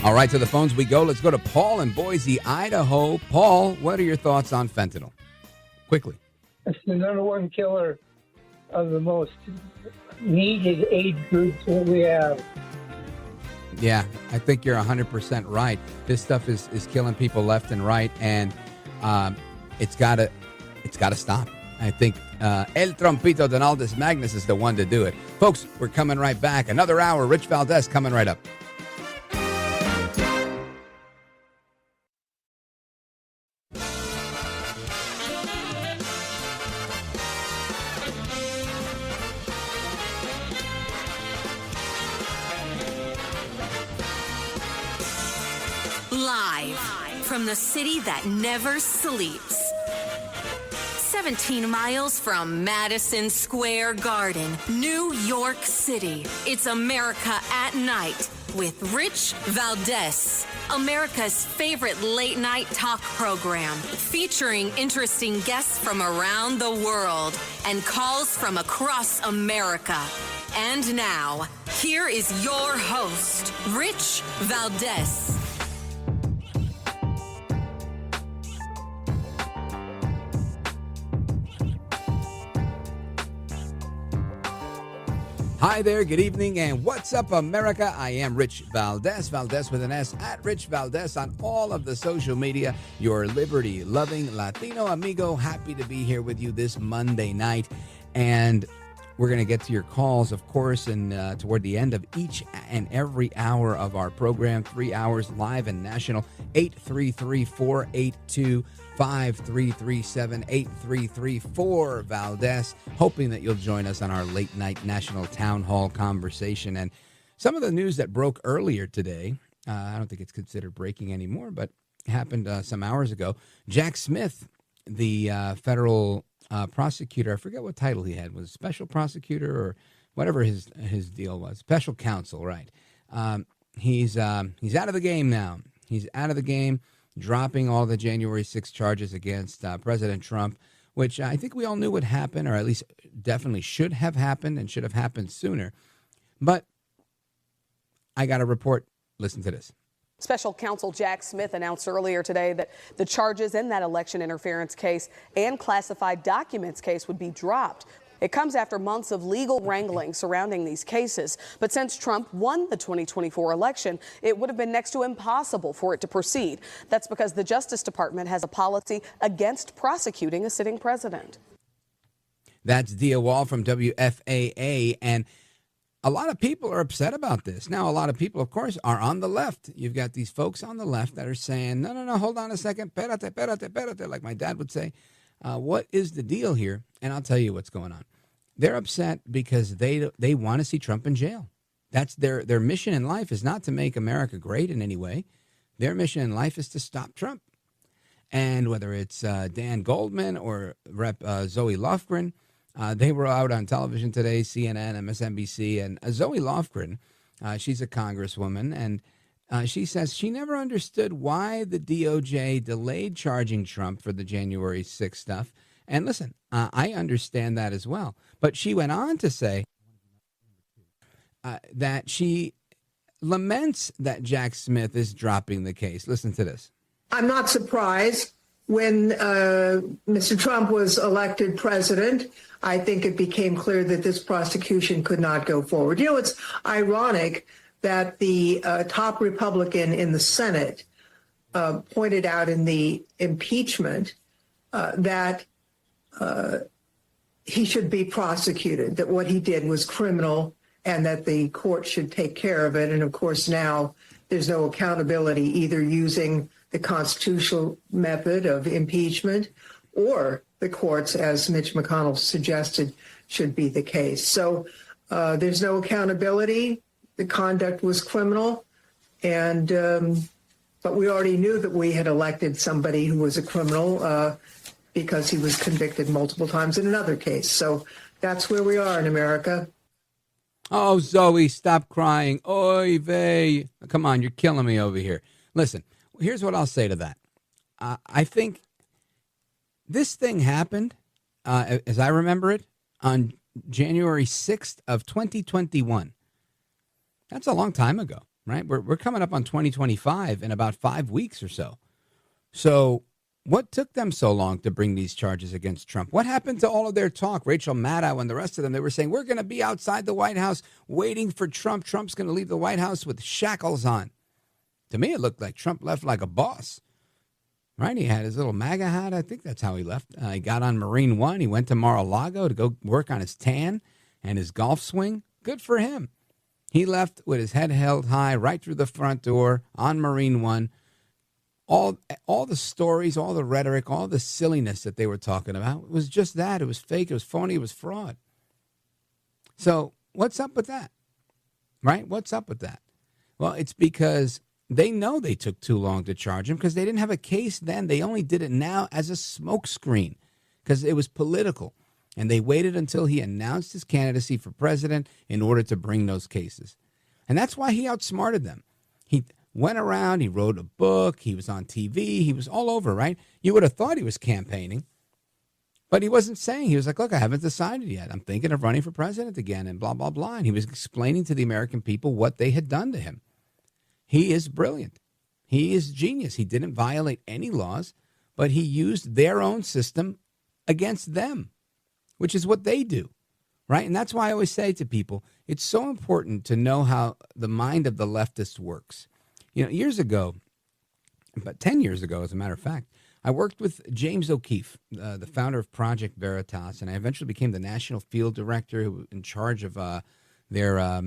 All right, to the phones we go. Let's go to Paul in Boise, Idaho. Paul, what are your thoughts on fentanyl? Quickly. It's the number one killer of the most needed aid groups that we have. Yeah, I think you're 100% right. This stuff is killing people left and right, and it's got to stop. I think El Trompito Donaldus Magnus is the one to do it. Folks, we're coming right back. Another hour. Rich Valdez coming right up. Live from the city that never sleeps. 17 miles from Madison Square Garden, New York City. It's America at Night with Rich Valdez, America's favorite late-night talk program, featuring interesting guests from around the world and calls from across America. And now, here is your host, Rich Valdez. Hi there, good evening, and what's up, America? I am Rich Valdez, Valdez with an S, at Rich Valdez on all of the social media. Your liberty-loving Latino amigo, happy to be here with you this Monday night. And we're going to get to your calls, of course, and toward the end of each and every hour of our program, 3 hours live and national, 833-482-5337, 8334 Valdez, hoping that you'll join us on our late night national town hall conversation. And some of the news that broke earlier today, I don't think it's considered breaking anymore, but happened some hours ago. Jack Smith, the federal prosecutor, I forget what title he had, was special prosecutor or whatever his deal was, special counsel, right? He's out of the game now. He's out of the game, dropping all the January 6 charges against President Trump, which I think we all knew would happen, or at least definitely should have happened and should have happened sooner. But I got a report. Listen to this. Special counsel Jack Smith announced earlier today that the charges in that election interference case and classified documents case would be dropped. It comes after months of legal wrangling surrounding these cases. But since Trump won the 2024 election, it would have been next to impossible for it to proceed. That's because the Justice Department has a policy against prosecuting a sitting president. That's Dia Wall from WFAA, and a lot of people are upset about this. Now, a lot of people, of course, are on the left. You've got these folks on the left that are saying, no, hold on a second, espérate, like my dad would say. What is the deal here? And I'll tell you what's going on. They're upset because they want to see Trump in jail. That's their mission in life is not to make America great in any way. Their mission in life is to stop Trump. And whether it's Dan Goldman or Rep. Zoe Lofgren, they were out on television today, CNN, MSNBC, and Zoe Lofgren, she's a congresswoman, and she says she never understood why the DOJ delayed charging Trump for the January 6th stuff. And listen, I understand that as well. But she went on to say that she laments that Jack Smith is dropping the case. Listen to this. I'm not surprised. When Mr. Trump was elected president, I think it became clear that this prosecution could not go forward. You know, it's ironic that the top Republican in the Senate pointed out in the impeachment that he should be prosecuted, that what he did was criminal and that the court should take care of it. And of course, now there's no accountability, either using the constitutional method of impeachment or the courts, as Mitch McConnell suggested, should be the case. So there's no accountability. The conduct was criminal. And but we already knew that we had elected somebody who was a criminal because he was convicted multiple times in another case. So that's where we are in America. Oh, Zoe, stop crying. Oy vey. Come on, you're killing me over here. Listen, here's what I'll say to that. I think this thing happened, as I remember it, on January 6th of 2021. That's a long time ago, right? We're coming up on 2025 in about 5 weeks or so. So what took them so long to bring these charges against Trump? What happened to all of their talk? Rachel Maddow and the rest of them, they were saying, we're going to be outside the White House waiting for Trump. Trump's going to leave the White House with shackles on. To me, it looked like Trump left like a boss, right? He had his little MAGA hat. I think that's how he left. He got on Marine One. He went to Mar-a-Lago to go work on his tan and his golf swing. Good for him. He left with his head held high right through the front door on Marine One. All the stories, all the rhetoric, all the silliness that they were talking about, it was just that. It was fake. It was phony. It was fraud. So what's up with that, right? What's up with that? Well, it's because they know they took too long to charge him because they didn't have a case then. They only did it now as a smokescreen because it was political. And they waited until he announced his candidacy for president in order to bring those cases. And that's why he outsmarted them. He went around, he wrote a book, he was on TV, he was all over, right? You would have thought he was campaigning, but he wasn't saying. He was like, look, I haven't decided yet. I'm thinking of running for president again and blah, blah, blah. And he was explaining to the American people what they had done to him. He is brilliant. He is genius. He didn't violate any laws, but he used their own system against them, which is what they do, right? And that's why I always say to people, it's so important to know how the mind of the leftists works. Years ago, about 10 years ago, as a matter of fact, I worked with James O'Keefe, the founder of Project Veritas, and I eventually became the national field director who was in charge of their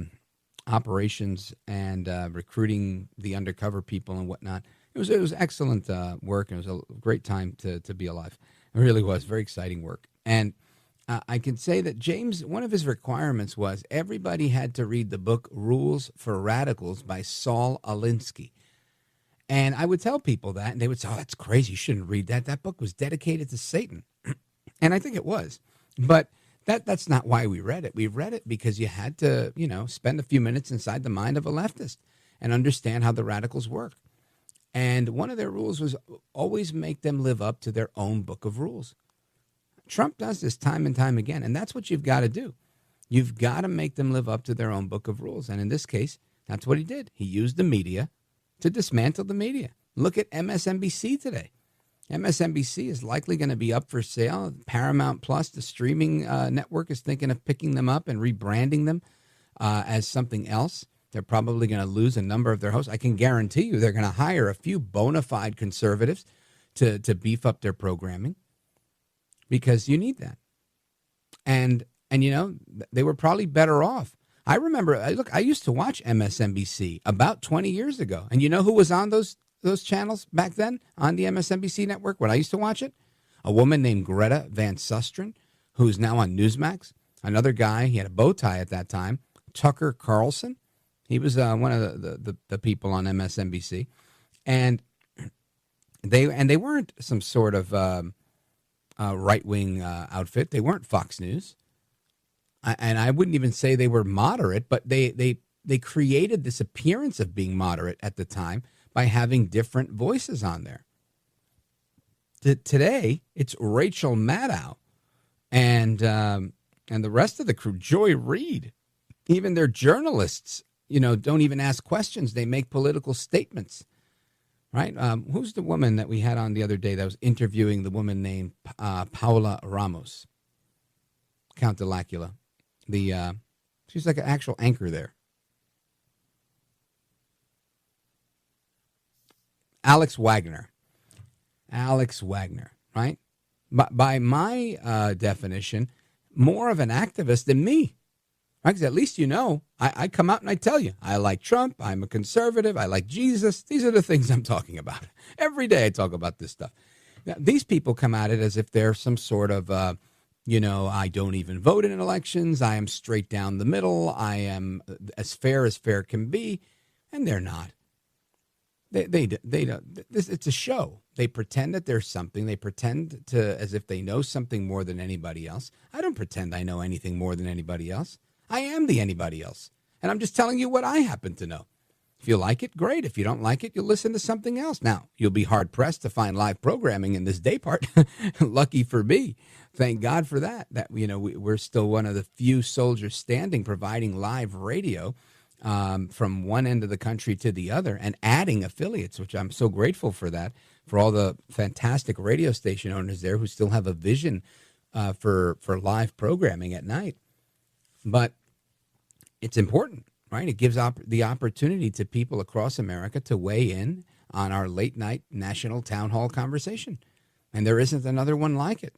operations and recruiting the undercover people and whatnot. It was excellent work, and it was a great time to be alive. It really was very exciting work. And I can say that James, one of his requirements was everybody had to read the book Rules for Radicals by Saul Alinsky. And I would tell people that, and they would say, oh, that's crazy. You shouldn't read that. That book was dedicated to Satan. And I think it was. But that's not why we read it. We read it because you had to, spend a few minutes inside the mind of a leftist and understand how the radicals work. And one of their rules was always make them live up to their own book of rules. Trump does this time and time again, and that's what you've got to do. You've got to make them live up to their own book of rules. And in this case, that's what he did. He used the media to dismantle the media. Look at MSNBC today. MSNBC is likely going to be up for sale. Paramount Plus, the streaming network, is thinking of picking them up and rebranding them as something else. They're probably going to lose a number of their hosts. I can guarantee you they're going to hire a few bona fide conservatives to beef up their programming, because you need that. And they were probably better off. I remember, I used to watch MSNBC about 20 years ago. And you know who was on those channels back then on the MSNBC network when I used to watch it? A woman named Greta Van Susteren, who's now on Newsmax. Another guy, he had a bow tie at that time, Tucker Carlson. He was one of the people on MSNBC. And they weren't some sort of right-wing outfit. They weren't Fox News. And I wouldn't even say they were moderate, but they created this appearance of being moderate at the time by having different voices on there. Today, it's Rachel Maddow and the rest of the crew, Joy Reid. Even their journalists, don't even ask questions. They make political statements. Right? Who's the woman that we had on the other day that was interviewing the woman named Paula Ramos? Count Delacula. She's like an actual anchor there. Alex Wagner, right? By my definition, more of an activist than me. Right? Because at least I come out and I tell you, I like Trump, I'm a conservative, I like Jesus. These are the things I'm talking about. Every day I talk about this stuff. Now, these people come at it as if they're some sort of, I don't even vote in elections, I am straight down the middle, I am as fair can be, and they're not. They don't. It's a show. They pretend that there's something. They pretend as if they know something more than anybody else. I don't pretend I know anything more than anybody else. I am the anybody else. And I'm just telling you what I happen to know. If you like it, great. If you don't like it, you'll listen to something else. Now, you'll be hard-pressed to find live programming in this day part. Lucky for me. Thank God for that. That we're still one of the few soldiers standing providing live radio from one end of the country to the other and adding affiliates, which I'm so grateful for that, for all the fantastic radio station owners there who still have a vision for live programming at night. But it's important, right? It gives the opportunity to people across America to weigh in on our late night national town hall conversation. And there isn't another one like it.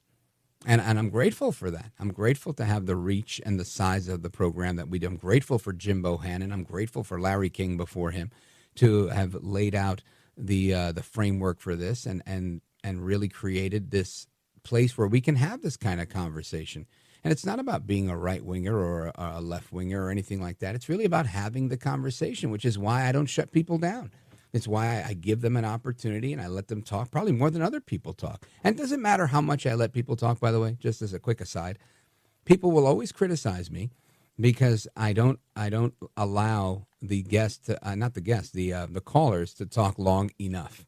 And I'm grateful for that. I'm grateful to have the reach and the size of the program that we do. I'm grateful for Jim Bohannon. I'm grateful for Larry King before him to have laid out the framework for this and really created this place where we can have this kind of conversation. And it's not about being a right-winger or a left-winger or anything like that. It's really about having the conversation, which is why I don't shut people down. It's why I give them an opportunity and I let them talk, probably more than other people talk. And it doesn't matter how much I let people talk, by the way, just as a quick aside. People will always criticize me because I don't allow the guests, the callers to talk long enough.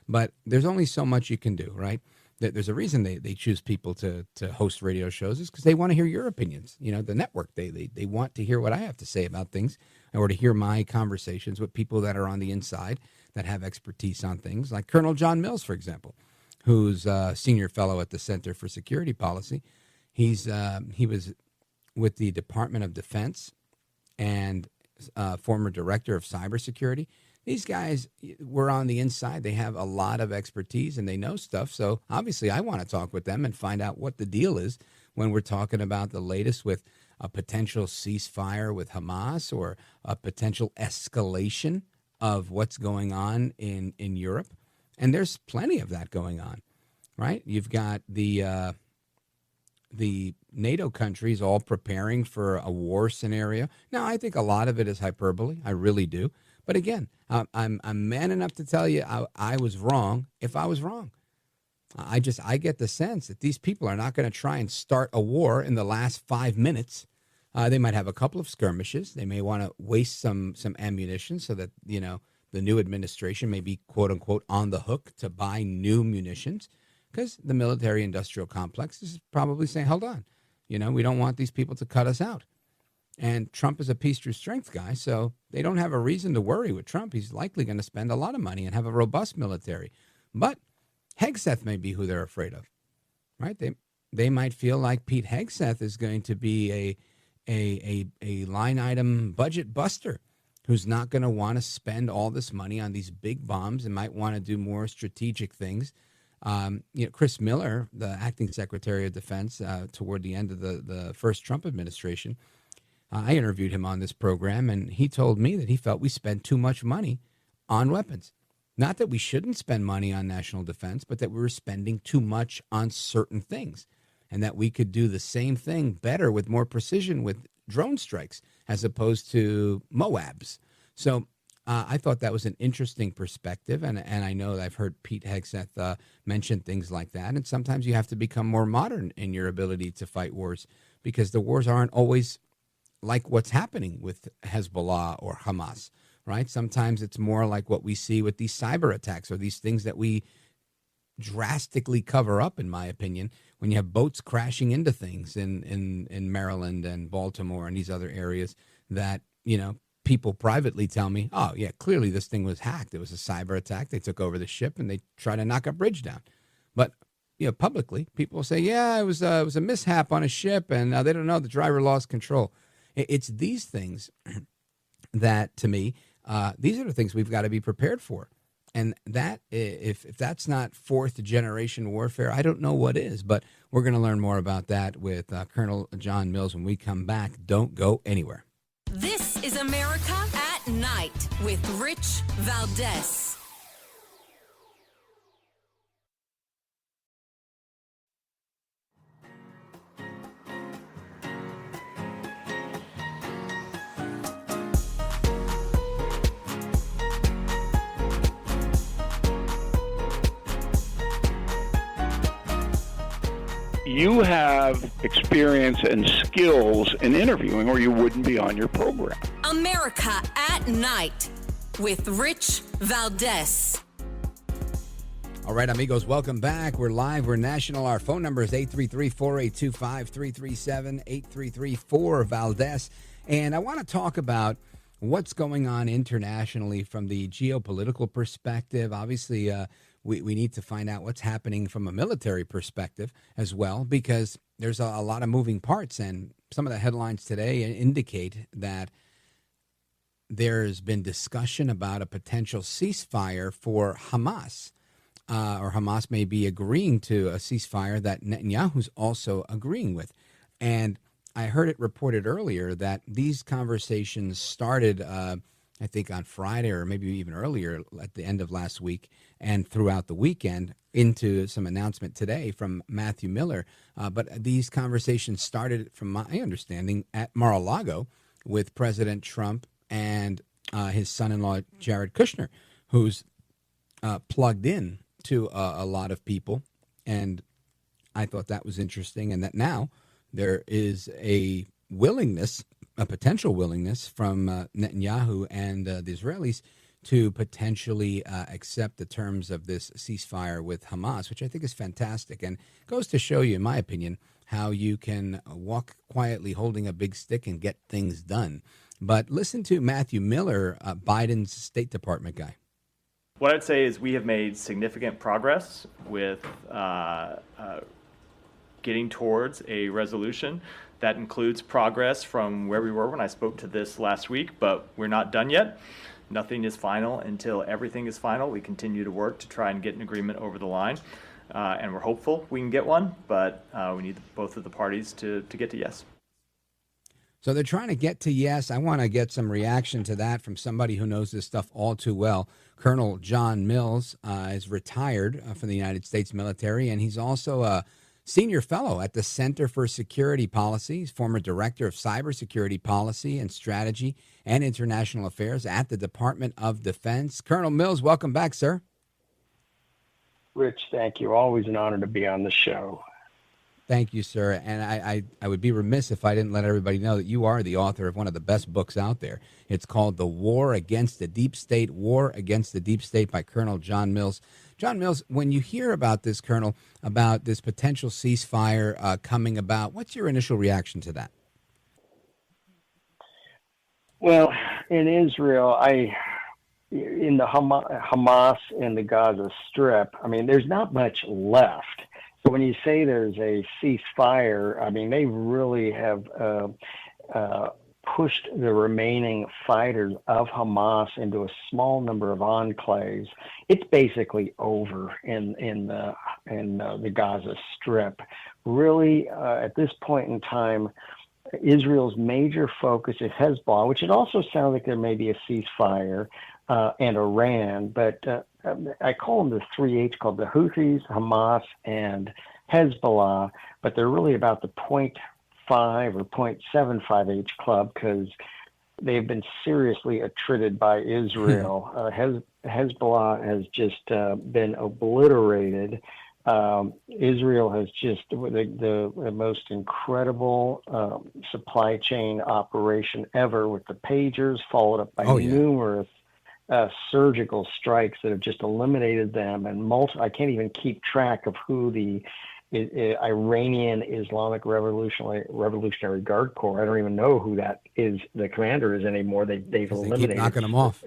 But there's only so much you can do, right? There's a reason they choose people to host radio shows is because they want to hear your opinions. You know, the network, they want to hear what I have to say about things or to hear my conversations with people that are on the inside that have expertise on things, like Colonel John Mills, for example, who's a senior fellow at the Center for Security Policy. He was with the Department of Defense and former director of cybersecurity. These guys were on the inside. They have a lot of expertise and they know stuff. So obviously I want to talk with them and find out what the deal is when we're talking about the latest with a potential ceasefire with Hamas or a potential escalation of what's going on in Europe. And there's plenty of that going on, right? You've got the NATO countries all preparing for a war scenario. Now, I think a lot of it is hyperbole. I really do. But again, I'm man enough to tell you I was wrong if I was wrong. I get the sense that these people are not going to try and start a war in the last 5 minutes. They might have a couple of skirmishes. They may want to waste some ammunition so that, you know, the new administration may be, quote unquote, on the hook to buy new munitions because the military industrial complex is probably saying, hold on, you know, we don't want these people to cut us out. And Trump is a peace through strength guy, so they don't have a reason to worry with Trump. He's likely going to spend a lot of money and have a robust military. But Hegseth may be who they're afraid of, right? They might feel like Pete Hegseth is going to be a line item budget buster who's not going to want to spend all this money on these big bombs and might want to do more strategic things. Chris Miller, the acting Secretary of Defense toward the end of the first Trump administration, I interviewed him on this program, and he told me that he felt we spent too much money on weapons. Not that we shouldn't spend money on national defense, but that we were spending too much on certain things, and that we could do the same thing better with more precision with drone strikes as opposed to MOABs. So I thought that was an interesting perspective, and I know that I've heard Pete Hegseth mention things like that, and sometimes you have to become more modern in your ability to fight wars because the wars aren't always like what's happening with Hezbollah or Hamas, right? Sometimes it's more like what we see with these cyber attacks or these things that we drastically cover up, in my opinion, when you have boats crashing into things in Maryland and Baltimore and these other areas that, you know, people privately tell me, oh, yeah, clearly this thing was hacked. It was a cyber attack. They took over the ship and they tried to knock a bridge down. But, you know, publicly, people will say, yeah, it was a mishap on a ship and they don't know, the driver lost control. It's these things that, to me, these are the things we've got to be prepared for. And that, if that's not fourth generation warfare, I don't know what is. But we're going to learn more about that with Colonel John Mills when we come back. Don't go anywhere. This is America at Night with Rich Valdez. You have experience and skills in interviewing, or you wouldn't be on your program. America at Night with Rich Valdez. All right, amigos, welcome back. We're live. We're national. Our phone number is 833-482-5337, 833-4-Valdez. And I want to talk about what's going on internationally from the geopolitical perspective. Obviously, we need to find out what's happening from a military perspective as well, because there's a lot of moving parts. And some of the headlines today indicate that there's been discussion about a potential ceasefire for Hamas, or Hamas may be agreeing to a ceasefire that Netanyahu's also agreeing with. And I heard it reported earlier that these conversations started, I think on Friday or maybe even earlier at the end of last week and throughout the weekend into some announcement today from Matthew Miller. But these conversations started, from my understanding, at Mar-a-Lago with President Trump and his son-in-law, Jared Kushner, who's plugged in to a lot of people. And I thought that was interesting, and that now there is a willingness, a potential willingness from Netanyahu and the Israelis to potentially accept the terms of this ceasefire with Hamas, which I think is fantastic and goes to show you, in my opinion, how you can walk quietly holding a big stick and get things done. But listen to Matthew Miller, Biden's State Department guy. What I'd say is we have made significant progress with getting towards a resolution. That includes progress from where we were when I spoke to this last week, but we're not done yet. Nothing is final until everything is final. We continue to work to try and get an agreement over the line, and we're hopeful we can get one, but we need both of the parties to get to yes. So they're trying to get to yes. I want to get some reaction to that from somebody who knows this stuff all too well. Colonel John Mills is retired from the United States military, and he's also a senior fellow at the Center for Security Policy. He's former director of cybersecurity policy and strategy and international affairs at the Department of Defense. Colonel Mills, welcome back, sir. Rich, thank you. Always an honor to be on the show. Thank you, sir. And I would be remiss if I didn't let everybody know that you are the author of one of the best books out there. It's called The War Against the Deep State, War Against the Deep State by Colonel John Mills. John Mills, when you hear about this, Colonel, about this potential ceasefire coming about, what's your initial reaction to that? Well, in Israel, in the Hamas and the Gaza Strip, I mean, there's not much left. So when you say there's a ceasefire, I mean, they really have pushed the remaining fighters of Hamas into a small number of enclaves. It's basically over in the Gaza Strip. Really, at this point in time, Israel's major focus is Hezbollah, which it also sounds like there may be a ceasefire, and Iran, but I call them the three H, called the Houthis, Hamas, and Hezbollah, but they're really about the 0.5 or 0.75 H club because they've been seriously attrited by Israel. Hezbollah has just been obliterated. Israel has just the most incredible supply chain operation ever with the pagers, followed up by numerous surgical strikes that have just eliminated them, and I can't even keep track of who the Iranian Islamic Revolutionary Guard Corps. I don't even know who that is. The commander is anymore. They've eliminated. Keep knocking them off.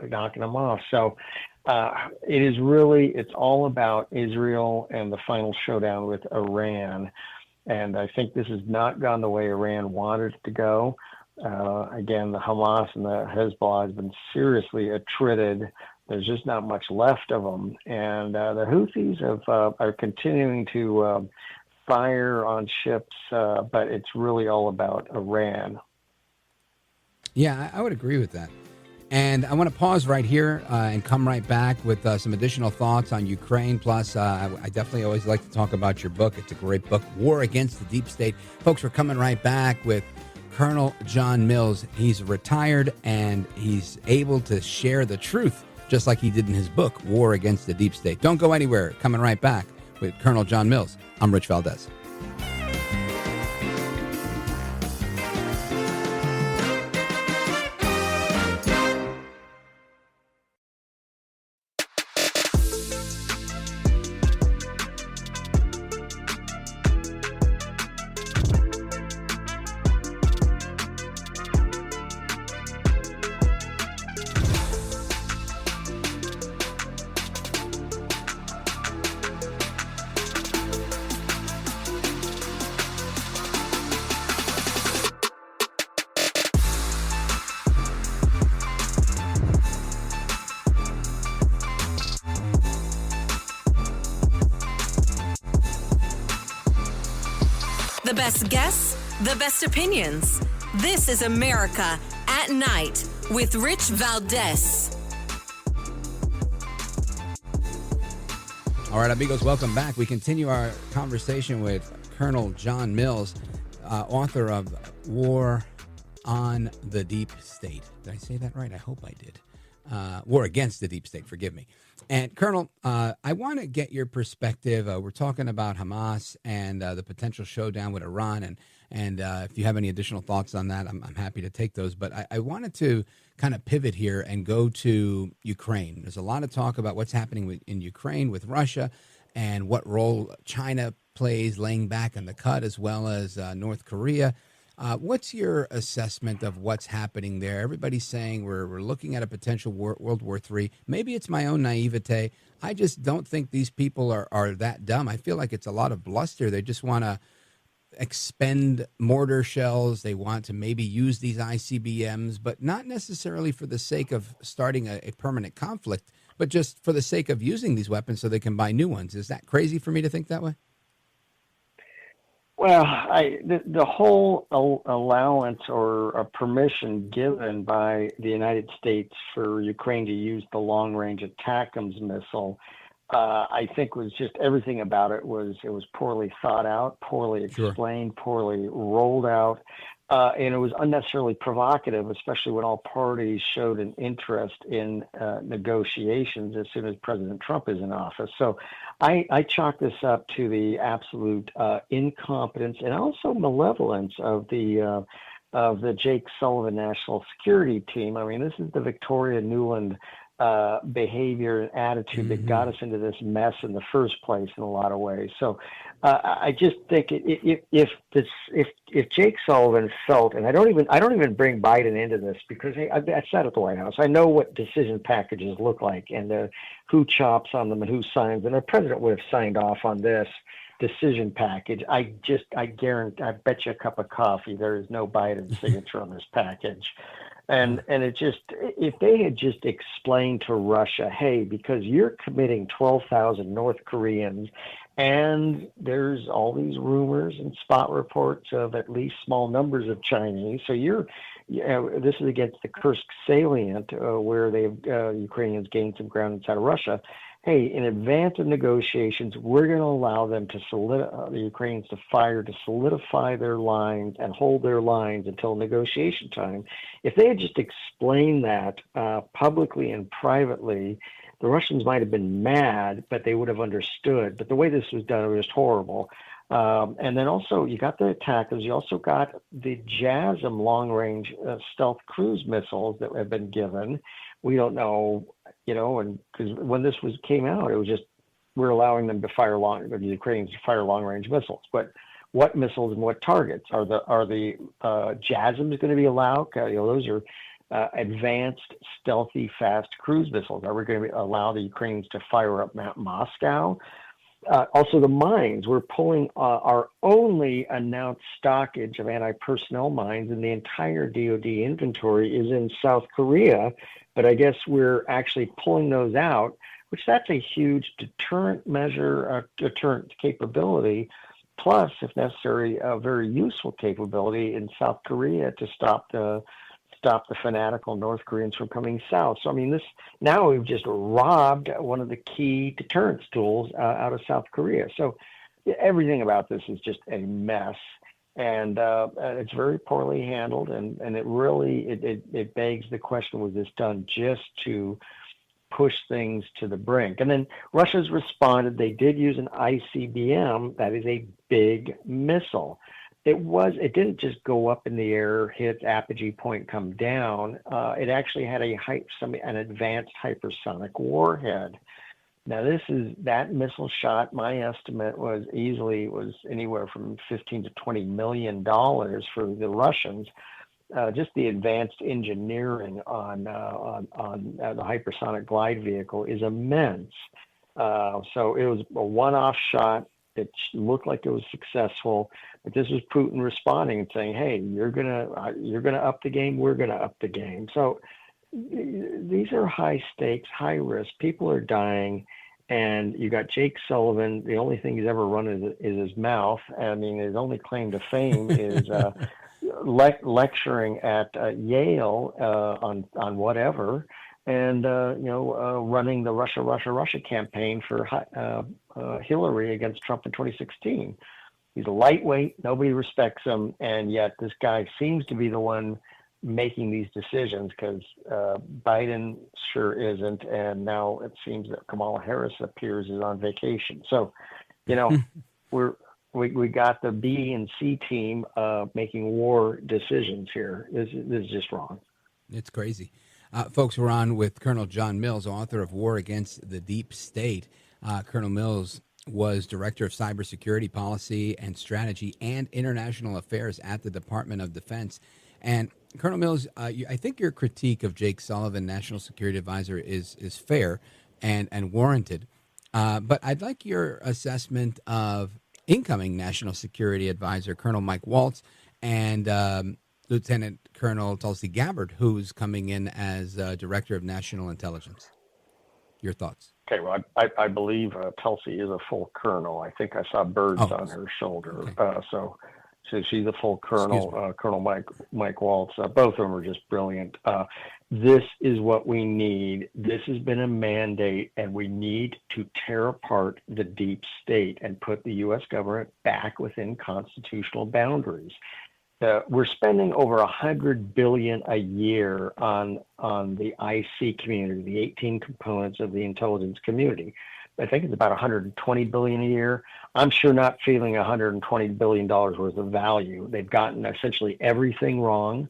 Knocking them off. So it's all about Israel and the final showdown with Iran. And I think this has not gone the way Iran wanted it to go. Again, the Hamas and the Hezbollah has been seriously attrited. There's just not much left of them. And the Houthis are continuing to fire on ships, but it's really all about Iran. Yeah, I would agree with that. And I want to pause right here and come right back with some additional thoughts on Ukraine. Plus, I definitely always like to talk about your book. It's a great book, War Against the Deep State. Folks, we're coming right back with Colonel John Mills. He's retired, and he's able to share the truth, just like he did in his book, War Against the Deep State. Don't go anywhere. Coming right back with Colonel John Mills. I'm Rich Valdez. The best guests, the best opinions. This is America at Night with Rich Valdez. All right, amigos, welcome back. We continue our conversation with Colonel John Mills, author of War on the Deep State. Did I say that right? I hope I did. war against the deep state, forgive me. And Colonel, I want to get your perspective. We're talking about Hamas and the potential showdown with Iran. And if you have any additional thoughts on that, I'm happy to take those. But I wanted to kind of pivot here and go to Ukraine. There's a lot of talk about what's happening in Ukraine with Russia and what role China plays laying back in the cut, as well as North Korea. What's your assessment of what's happening there? Everybody's saying we're looking at a potential World War III. Maybe it's my own naivete. I just don't think these people are that dumb. I feel like it's a lot of bluster. They just want to expend mortar shells. They want to maybe use these ICBMs, but not necessarily for the sake of starting a permanent conflict, but just for the sake of using these weapons so they can buy new ones. Is that crazy for me to think that way? Well, the whole allowance or permission given by the United States for Ukraine to use the long-range ATACMS missile, I think was just everything about it was poorly thought out, poorly explained, poorly rolled out, and it was unnecessarily provocative, especially when all parties showed an interest in negotiations as soon as President Trump is in office. So I chalk this up to the absolute incompetence and also malevolence of the Jake Sullivan National Security Team. I mean, this is the Victoria Nuland behavior and attitude that got us into this mess in the first place in a lot of ways. So I just think if Jake Sullivan felt, and I don't even bring Biden into this because hey, I sat at the White House. I know what decision packages look like and who chops on them and who signs. And the president would have signed off on this decision package. I guarantee, I bet you a cup of coffee there is no Biden signature on this package. And it just, if they had just explained to Russia, hey, because you're committing 12,000 North Koreans and there's all these rumors and spot reports of at least small numbers of Chinese. So this is against the Kursk salient where Ukrainians gained some ground inside of Russia. Hey, in advance of negotiations, we're going to allow them to the Ukrainians to fire to solidify their lines and hold their lines until negotiation time. If they had just explained that publicly and privately, the Russians might have been mad, but they would have understood. But the way this was done, it was just horrible. And then also, you got the attackers. You also got the JASM long-range stealth cruise missiles that have been given. We don't know, and because when this came out, it was just we're allowing them to fire the Ukrainians to fire long-range missiles. But what missiles and what targets are the JASMs going to be allowed? Those are advanced, stealthy, fast cruise missiles. Are we going to allow the Ukrainians to fire up Mount Moscow? Also, the mines. We're pulling our only announced stockage of anti-personnel mines in the entire DoD inventory is in South Korea, but I guess we're actually pulling those out, which that's a huge deterrent measure, deterrent capability, plus, if necessary, a very useful capability in South Korea to stop the fanatical North Koreans from coming south. So, I mean, now we've just robbed one of the key deterrence tools out of South Korea. So everything about this is just a mess. And it's very poorly handled. And it really, it begs the question, was this done just to push things to the brink? And then Russia's responded. They did use an ICBM. That is a big missile. It didn't just go up in the air, hit apogee point, come down. It actually had an advanced hypersonic warhead. Now that missile shot, my estimate was anywhere from $15 to $20 million for the Russians. Just the advanced engineering on the hypersonic glide vehicle is immense. So it was a one-off shot. It looked like it was successful, but this was Putin responding and saying, "Hey, you're gonna up the game. We're gonna up the game." So these are high stakes, high risk. People are dying, and you got Jake Sullivan. The only thing he's ever run is his mouth. I mean, his only claim to fame is lecturing at Yale on whatever. And running the Russia campaign for Hillary against Trump in 2016. He's a lightweight. Nobody respects him, and yet this guy seems to be the one making these decisions, because Biden sure isn't, and now it seems that Kamala Harris appears is on vacation. So, we got the B and C team making war decisions here. This is just wrong. It's crazy. Folks, we're on with Colonel John Mills, author of War Against the Deep State. Colonel Mills was Director of Cybersecurity Policy and Strategy and International Affairs at the Department of Defense. And Colonel Mills, I think your critique of Jake Sullivan, National Security Advisor, is fair and warranted. But I'd like your assessment of incoming National Security Advisor, Colonel Mike Waltz, and Lieutenant Colonel Tulsi Gabbard, who's coming in as Director of National Intelligence. Your thoughts? Okay, well, I believe Tulsi is a full colonel. I think I saw birds on her shoulder. Okay. So she's a full colonel, Colonel Mike Waltz. Both of them are just brilliant. This is what we need. This has been a mandate, and we need to tear apart the deep state and put the U.S. government back within constitutional boundaries. We're spending over $100 billion a year on the IC community, the 18 components of the intelligence community. I think it's about $120 billion a year. I'm sure not feeling $120 billion worth of value. They've gotten essentially everything wrong.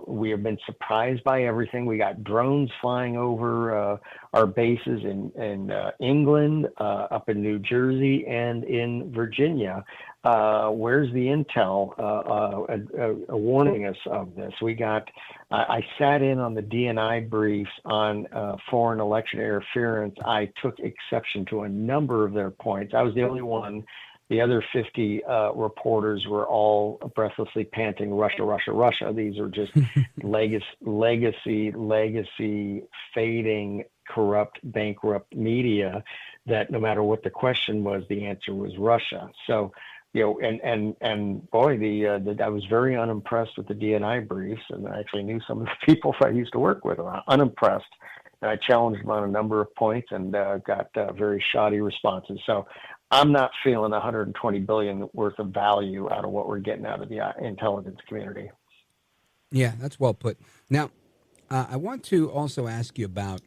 We have been surprised by everything. We got drones flying over our bases in England, up in New Jersey, and in Virginia. Where's the intel warning us of this? I sat in on the DNI briefs on foreign election interference. I took exception to a number of their points. I was the only one. The other 50 reporters were all breathlessly panting, Russia, Russia, Russia. These are just legacy, fading, corrupt, bankrupt media that no matter what the question was, the answer was Russia. So, and boy, I was very unimpressed with the DNI briefs, and I actually knew some of the people I used to work with. Unimpressed. And I challenged them on a number of points and got very shoddy responses. So I'm not feeling $120 billion worth of value out of what we're getting out of the intelligence community. Yeah, that's well put. Now, I want to also ask you about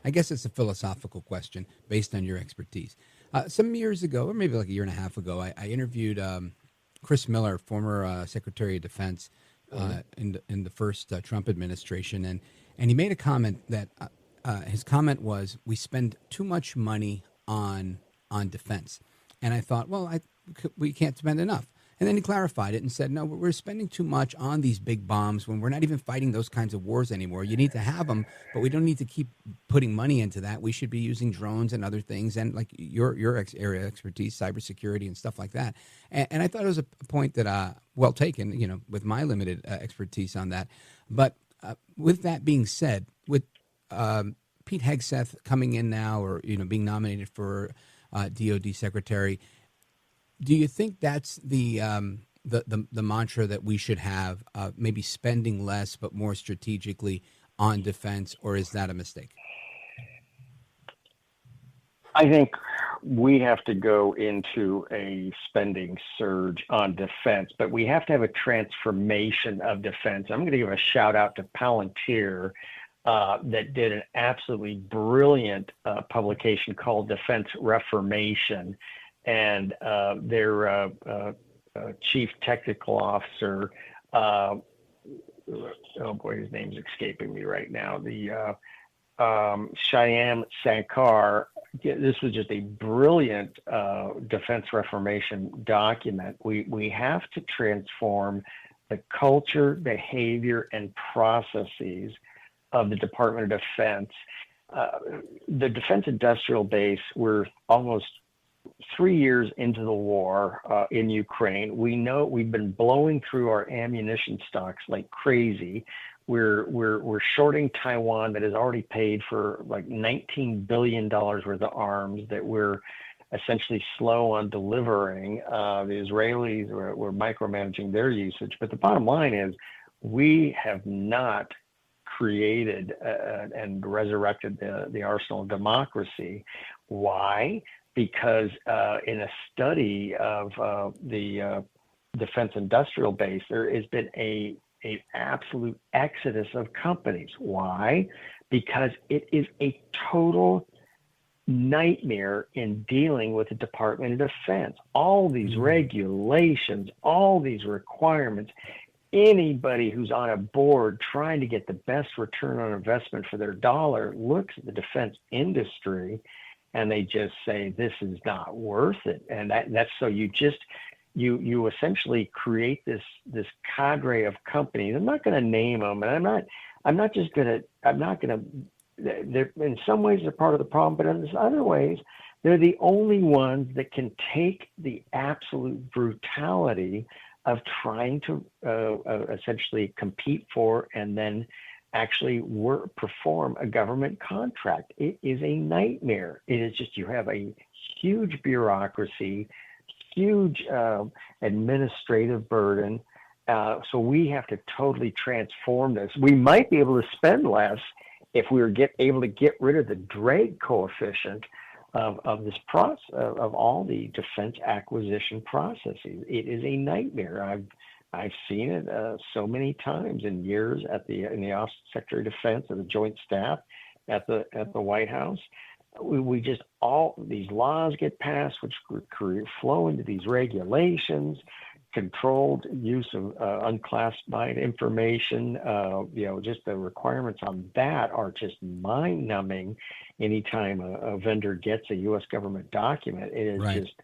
I guess it's a philosophical question based on your expertise. Some years ago, or maybe like a year and a half ago, I interviewed Chris Miller, former Secretary of Defense in the first Trump administration, and he made a comment that his comment was, we spend too much money on defense. And I thought, well, we can't spend enough. And then he clarified it and said, no, we're spending too much on these big bombs when we're not even fighting those kinds of wars anymore. You need to have them, but we don't need to keep putting money into that. We should be using drones and other things, and like your area expertise, cybersecurity and stuff like that. And I thought it was a point that, well taken, with my limited expertise on that. But with that being said, with Pete Hegseth coming in now, or being nominated for DOD Secretary, do you think that's the mantra that we should have? Maybe spending less but more strategically on defense, or is that a mistake? I think we have to go into a spending surge on defense, but we have to have a transformation of defense. I'm going to give a shout out to Palantir that did an absolutely brilliant publication called Defense Reformation. And their chief technical officer, oh boy, his name's escaping me right now, the Shyam Sankar. This was just a brilliant defense reformation document. We have to transform the culture, behavior, and processes of the Department of Defense. The defense industrial base, we're almost 3 years into the war in Ukraine. We know we've been blowing through our ammunition stocks like crazy. We're shorting Taiwan that has already paid for like $19 billion worth of arms that we're essentially slow on delivering. The Israelis were micromanaging their usage. But the bottom line is we have not created and resurrected the arsenal of democracy. Why? Because in a study of the defense industrial base, there has been a absolute exodus of companies. Why? Because it is a total nightmare in dealing with the Department of Defense. All these regulations, all these requirements. Anybody who's on a board trying to get the best return on investment for their dollar looks at the defense industry and they just say, this is not worth it. And that's so you essentially create this cadre of companies. I'm not going to name them, and I'm not going to, they're, in some ways they're part of the problem, but in other ways, they're the only ones that can take the absolute brutality of trying to essentially compete for and then actually perform a government contract. It is a nightmare. It is just, you have a huge bureaucracy, huge administrative burden. So we have to totally transform this. We might be able to spend less if we were able to get rid of the drag coefficient of this process, of all the defense acquisition processes. It is a nightmare. I've seen it so many times in years in the Office of Secretary of Defense, at the Joint Staff, at the White House. We just, all these laws get passed, which flow into these regulations, controlled use of unclassified information. Just the requirements on that are just mind-numbing. Anytime a vendor gets a U.S. government document, it is just,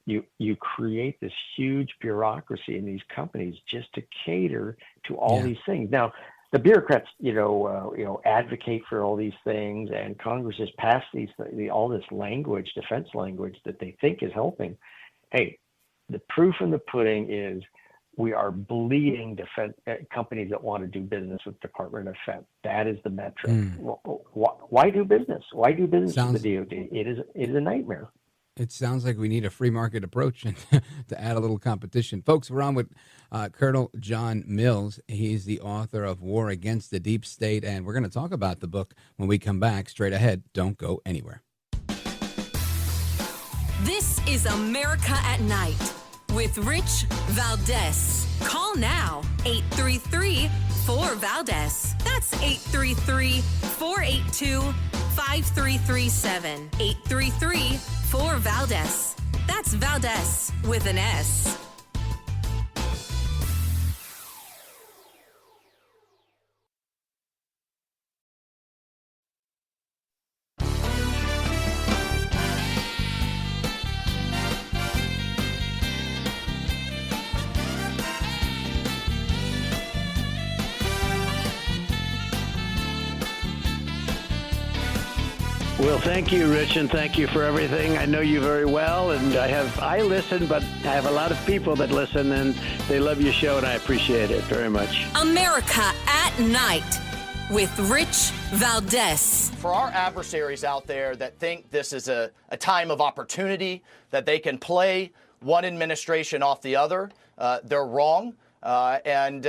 you create this huge bureaucracy in these companies just to cater to all these things. Now, the bureaucrats, advocate for all these things, and Congress has passed all this language, defense language, that they think is helping. Hey, the proof in the pudding is we are bleeding defense companies that want to do business with Department of Defense. That is the metric. Why do business? Why do business with the DoD? It is a nightmare. It sounds like we need a free market approach and to add a little competition. Folks, we're on with Colonel John Mills. He's the author of War Against the Deep State, and we're going to talk about the book when we come back. Straight ahead. Don't go anywhere. This is America at Night with Rich Valdez. Call now, 833-4-VALDEZ. That's 833-482-5337. 833-4-VALDEZ. That's Valdez with an S. Well, thank you, Rich, and thank you for everything. I know you very well, and I listen, but I have a lot of people that listen, and they love your show, and I appreciate it very much. America at Night with Rich Valdez. For our adversaries out there that think this is a time of opportunity, that they can play one administration off the other, they're wrong. And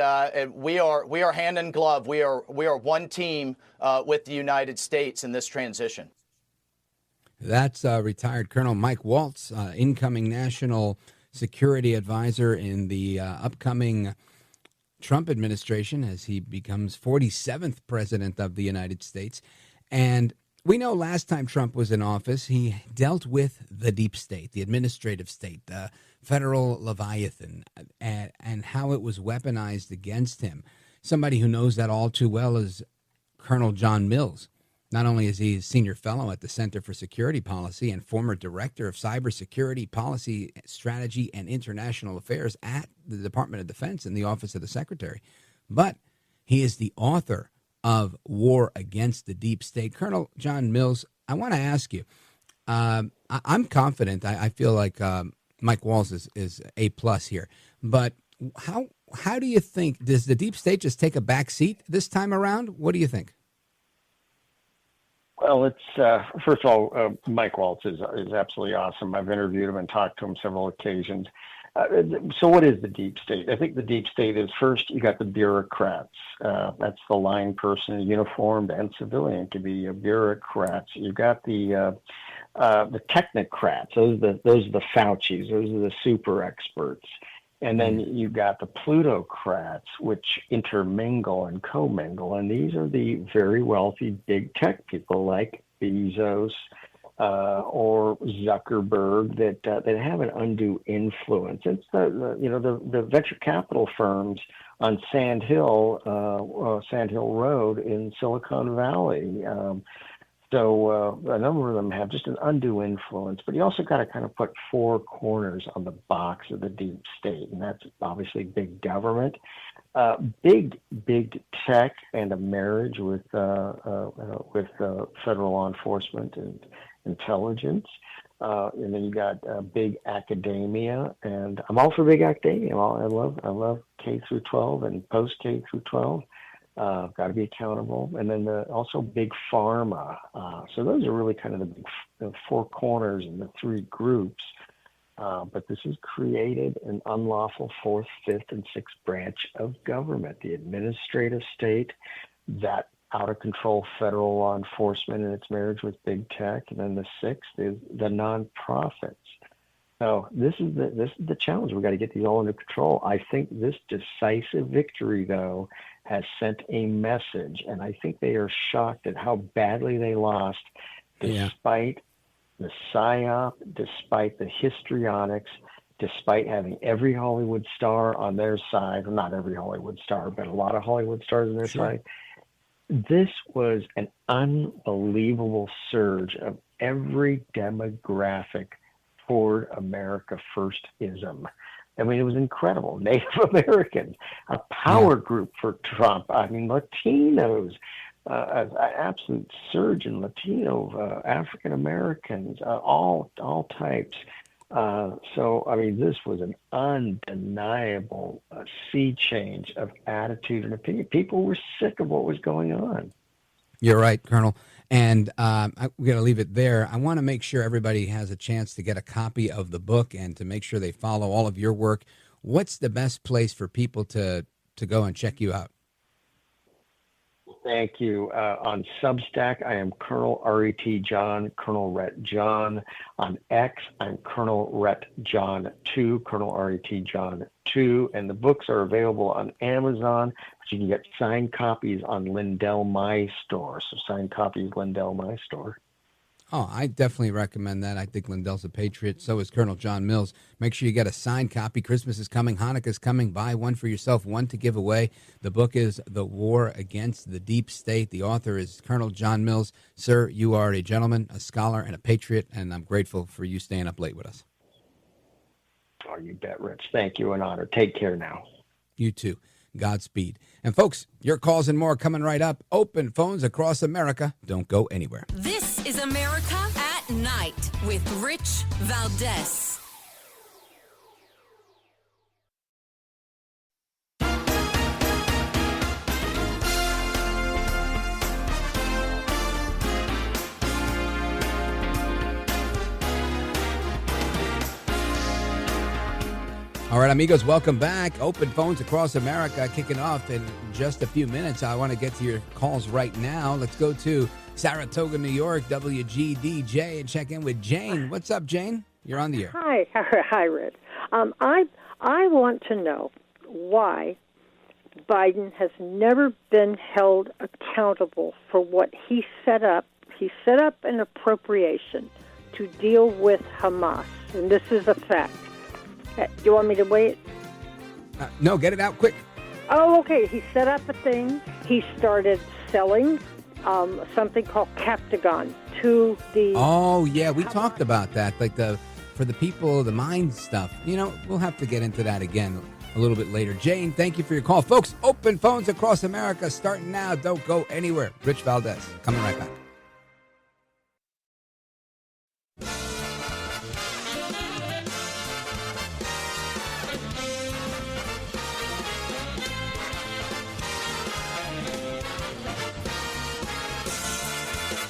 we are hand in glove. We are one team with the United States in this transition. That's retired Colonel Mike Waltz, incoming national security advisor in the upcoming Trump administration as he becomes 47th president of the United States. And we know last time Trump was in office, he dealt with the deep state, the administrative state, the federal Leviathan, and how it was weaponized against him. Somebody who knows that all too well is Colonel John Mills. Not only is he a senior fellow at the Center for Security Policy and former director of cybersecurity policy, strategy, and international affairs at the Department of Defense in the Office of the Secretary, but he is the author of War Against the Deep State. Colonel John Mills, I want to ask you, I'm confident, I feel like Mike Waltz is A+ here, but how do you think, does the deep state just take a back seat this time around? What do you think? Well, it's first of all, Mike Waltz is absolutely awesome. I've interviewed him and talked to him several occasions. So what is the deep state? I think the deep state is, first, you got the bureaucrats. That's the line person, uniformed and civilian, can be bureaucrats. You got the technocrats. Those are the Faucis. Those are the super experts. And then you've got the plutocrats, which intermingle and commingle. And these are the very wealthy big tech people like Bezos or Zuckerberg that have an undue influence. It's the venture capital firms on Sand Hill Road in Silicon Valley. So a number of them have just an undue influence, but you also got to kind of put four corners on the box of the deep state, and that's obviously big government, big tech, and a marriage with federal law enforcement and intelligence. And then you got big academia, and I'm all for big academia. I love K through 12 and post K through 12. Got to be accountable, and then also big pharma. So those are really kind of the four corners and the three groups. But this has created an unlawful fourth, fifth, and sixth branch of government: the administrative state, that out of control federal law enforcement and its marriage with big tech, and then the sixth is the nonprofits. So this is the challenge. We've got to get these all under control. I think this decisive victory, though, has sent a message, and I think they are shocked at how badly they lost, despite the PSYOP, despite the histrionics, despite having every Hollywood star on their side. Well, not every Hollywood star, but a lot of Hollywood stars on their side. This was an unbelievable surge of every demographic toward America First-ism. I mean, it was incredible. Native Americans, a power group for Trump. I mean, Latinos, an absolute surge in Latino, African Americans, all types. So, I mean, this was an undeniable sea change of attitude and opinion. People were sick of what was going on. You're right, Colonel. And we're going to leave it there. I want to make sure everybody has a chance to get a copy of the book and to make sure they follow all of your work. What's the best place for people to go and check you out? Thank you. On Substack, I am Colonel R.E.T. John, Colonel Rhett John. On X, I'm Colonel Rhett John 2, Colonel R.E.T. John 2. And the books are available on Amazon, but you can get signed copies on Lindell My Store. So signed copies, Lindell My Store. Oh, I definitely recommend that. I think Lindell's a patriot. So is Colonel John Mills. Make sure you get a signed copy. Christmas is coming. Hanukkah's coming. Buy one for yourself, one to give away. The book is The War Against the Deep State. The author is Colonel John Mills. Sir, you are a gentleman, a scholar, and a patriot, and I'm grateful for you staying up late with us. Oh, you bet, Rich. Thank you. An honor. Take care now. You too. Godspeed. And folks, your calls and more coming right up. Open phones across America. Don't go anywhere. This is America at Night with Rich Valdez. All right, amigos, welcome back. Open phones across America kicking off in just a few minutes. I want to get to your calls right now. Let's go to Saratoga, New York, WGDJ, and check in with Jane. What's up, Jane? You're on the air. Hi, Red. I want to know why Biden has never been held accountable for what he set up. He set up an appropriation to deal with Hamas, and this is a fact. Do you want me to wait? No, get it out quick. Oh, okay. He set up a thing. He started selling something called Captagon to the... Oh, yeah, we talked about that. Like for the people, the mind stuff. You know, we'll have to get into that again a little bit later. Jane, thank you for your call. Folks, open phones across America starting now. Don't go anywhere. Rich Valdez, coming right back.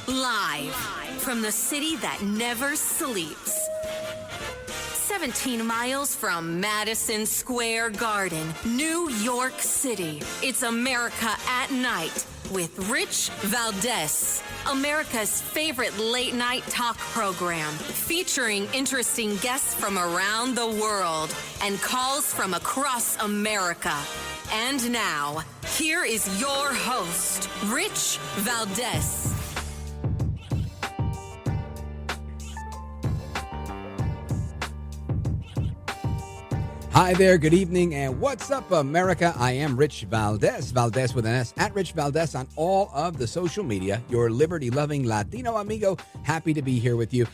Live from the city that never sleeps. 17 miles from Madison Square Garden, New York City. It's America at Night with Rich Valdez, America's favorite late night talk program, featuring interesting guests from around the world and calls from across America. And now, here is your host, Rich Valdez. Hi there, good evening, and what's up, America? I am Rich Valdez, Valdez with an S, at Rich Valdez on all of the social media, your liberty-loving Latino amigo. Happy to be here with you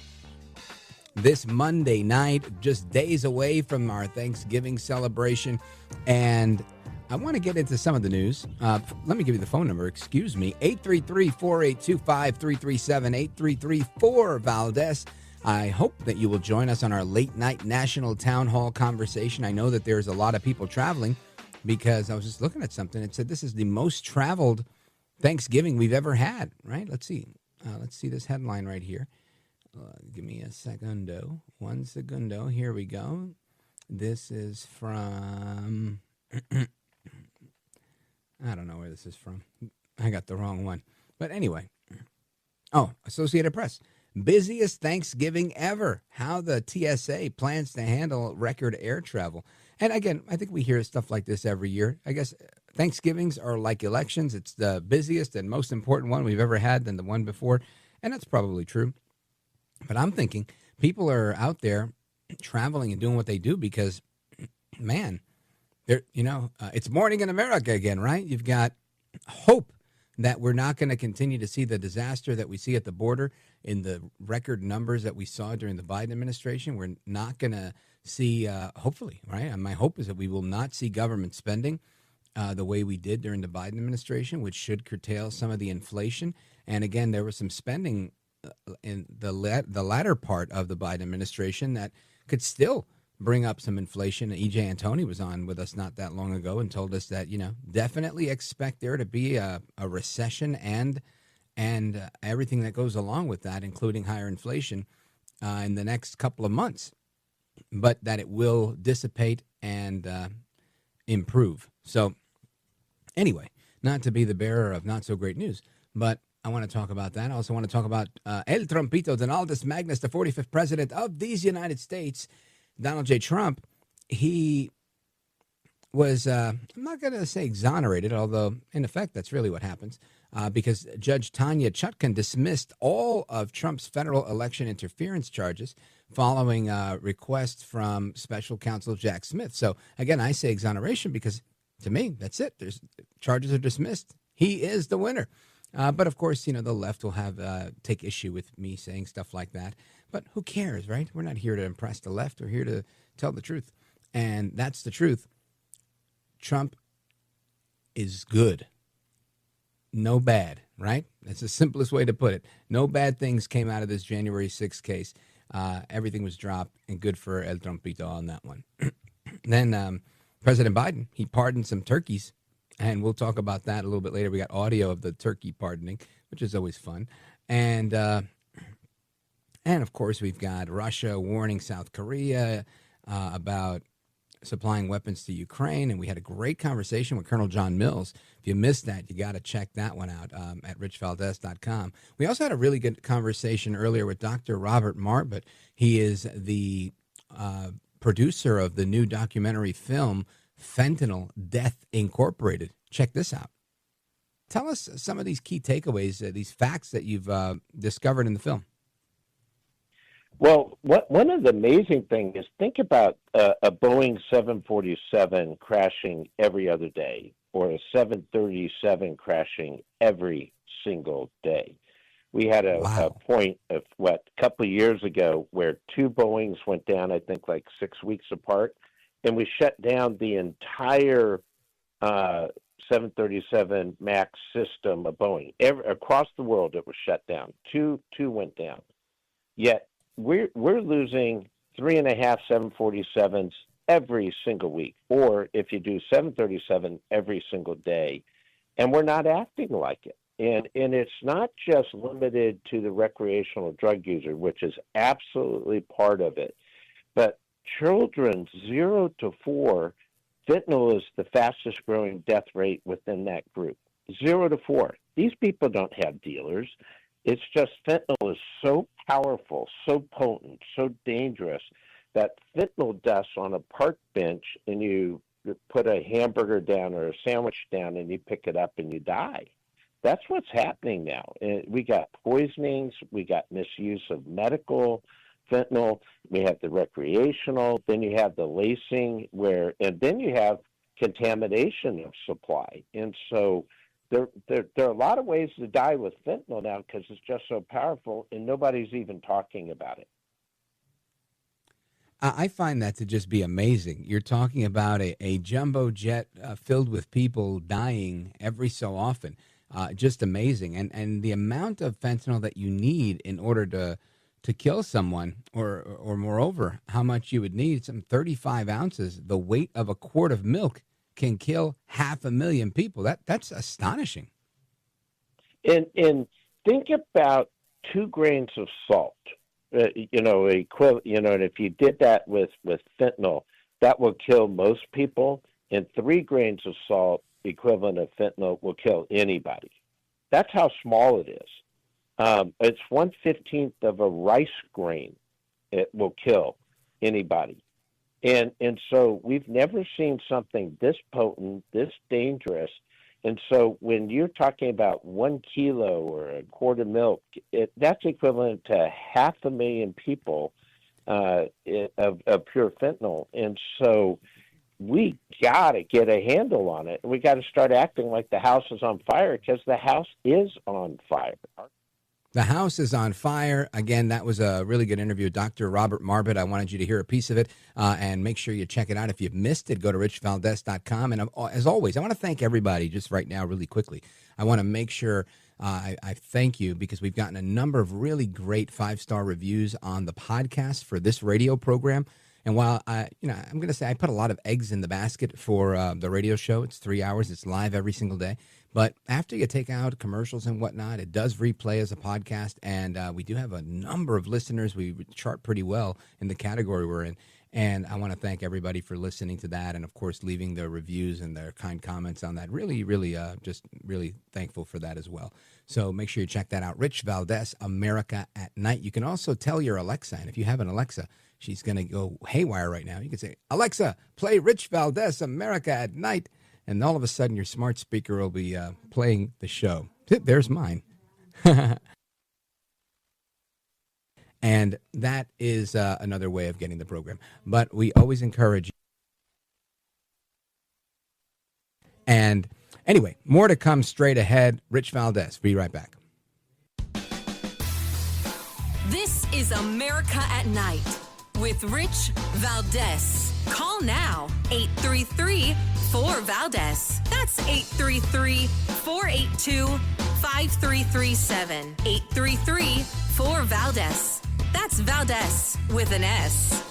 this Monday night, just days away from our Thanksgiving celebration, and I want to get into some of the news. Let me give you the phone number, 833-482-5337, 833-4-Valdez. I hope that you will join us on our late night national town hall conversation. I know that there's a lot of people traveling because I was just looking at something. It said this is the most traveled Thanksgiving we've ever had, right? Let's see. Let's see this headline right here. Give me a segundo. 1 segundo. Here we go. This is from... I don't know where this is from. I got the wrong one. But anyway. Oh, Associated Press. Busiest Thanksgiving ever. How the TSA plans to handle record air travel. And again, I think we hear stuff like this every year. I guess Thanksgivings are like elections. It's the busiest and most important one we've ever had than the one before. And that's probably true. But I'm thinking people are out there traveling and doing what they do because, man, it's morning in America again, right? You've got hope that we're not going to continue to see the disaster that we see at the border in the record numbers that we saw during the Biden administration. We're not going to see, hopefully, right? And my hope is that we will not see government spending the way we did during the Biden administration, which should curtail some of the inflation. And again, there was some spending in the latter part of the Biden administration that could still bring up some inflation. E.J. Antoni was on with us not that long ago and told us that, definitely expect there to be a recession and everything that goes along with that, including higher inflation in the next couple of months, but that it will dissipate and improve. So anyway, not to be the bearer of not so great news, but I want to talk about that. I also want to talk about El Trompito Donaldus Magnus, the 45th president of these United States. Donald J. Trump, he was, I'm not going to say exonerated, although in effect that's really what happens, because Judge Tanya Chutkan dismissed all of Trump's federal election interference charges following a request from special counsel Jack Smith. So again, I say exoneration because to me, that's it. Charges are dismissed. He is the winner. But of course, the left will take issue with me saying stuff like that. But who cares, right? We're not here to impress the left. We're here to tell the truth. And that's the truth. Trump is good. No bad, right? That's the simplest way to put it. No bad things came out of this January 6th case. Everything was dropped, and good for El Trompito on that one. Then President Biden, he pardoned some turkeys. And we'll talk about that a little bit later. We got audio of the turkey pardoning, which is always fun. And of course, we've got Russia warning South Korea about supplying weapons to Ukraine. And we had a great conversation with Colonel John Mills. If you missed that, you got to check that one out at richvaldez.com. We also had a really good conversation earlier with Dr. Robert Marbut. He is the producer of the new documentary film, Fentanyl Death Incorporated. Check this out. Tell us some of these key takeaways, these facts that you've discovered in the film. Well, one of the amazing things is think about a Boeing 747 crashing every other day or a 737 crashing every single day. We had a point of, a couple of years ago where two Boeings went down, I think, like 6 weeks apart. And we shut down the entire 737 MAX system of Boeing. Across the world, it was shut down. Two went down. Yet we're losing 3.5 747s every single week. Or if you do 737 every single day, and we're not acting like it. And it's not just limited to the recreational drug user, which is absolutely part of it, but children 0 to 4, fentanyl is the fastest growing death rate within that group. 0 to 4. These people don't have dealers. It's just fentanyl is so powerful, so potent, so dangerous that fentanyl dust on a park bench and you put a hamburger down or a sandwich down and you pick it up and you die. That's what's happening now. And we got poisonings, we got misuse of medical fentanyl, we have the recreational, then you have the lacing and then you have contamination of supply. And so there are a lot of ways to die with fentanyl now because it's just so powerful and nobody's even talking about it. I find that to just be amazing. You're talking about a jumbo jet filled with people dying every so often. Just amazing. And the amount of fentanyl that you need in order to kill someone, or moreover, how much you would need, some 35 ounces, the weight of a quart of milk can kill 500,000 people. That's astonishing. And think about 2 grains of salt. And if you did that with fentanyl, that will kill most people, and 3 grains of salt equivalent of fentanyl will kill anybody. That's how small it is. It's 1/15 of a rice grain. It will kill anybody. And so we've never seen something this potent, this dangerous. And so when you're talking about 1 kilo or a quart of milk, that's equivalent to 500,000 people of pure fentanyl. And so we got to get a handle on it. We got to start acting like the house is on fire, because the house is on fire. The house is on fire. Again, that was a really good interview with Dr. Robert Marbut. I wanted you to hear a piece of it, and make sure you check it out. If you've missed it, go to richvaldez.com. And as always, I want to thank everybody just right now really quickly. I want to make sure I thank you, because we've gotten a number of really great 5-star reviews on the podcast for this radio program. And while I'm going to say I put a lot of eggs in the basket for the radio show. It's 3 hours. It's live every single day. But after you take out commercials and whatnot, it does replay as a podcast. And we do have a number of listeners. We chart pretty well in the category we're in. And I want to thank everybody for listening to that. And, of course, leaving their reviews and their kind comments on that. Really, really, just really thankful for that as well. So make sure you check that out. Rich Valdez, America at Night. You can also tell your Alexa. And if you have an Alexa, she's going to go haywire right now. You can say, Alexa, play Rich Valdez, America at Night. And all of a sudden, your smart speaker will be playing the show. There's mine. And that is another way of getting the program. But we always encourage you. And anyway, more to come straight ahead. Rich Valdez, be right back. This is America at Night with Rich Valdez. Call now, 833-4VALDEZ. That's 833-482-5337. 833-4VALDEZ. That's Valdez with an S.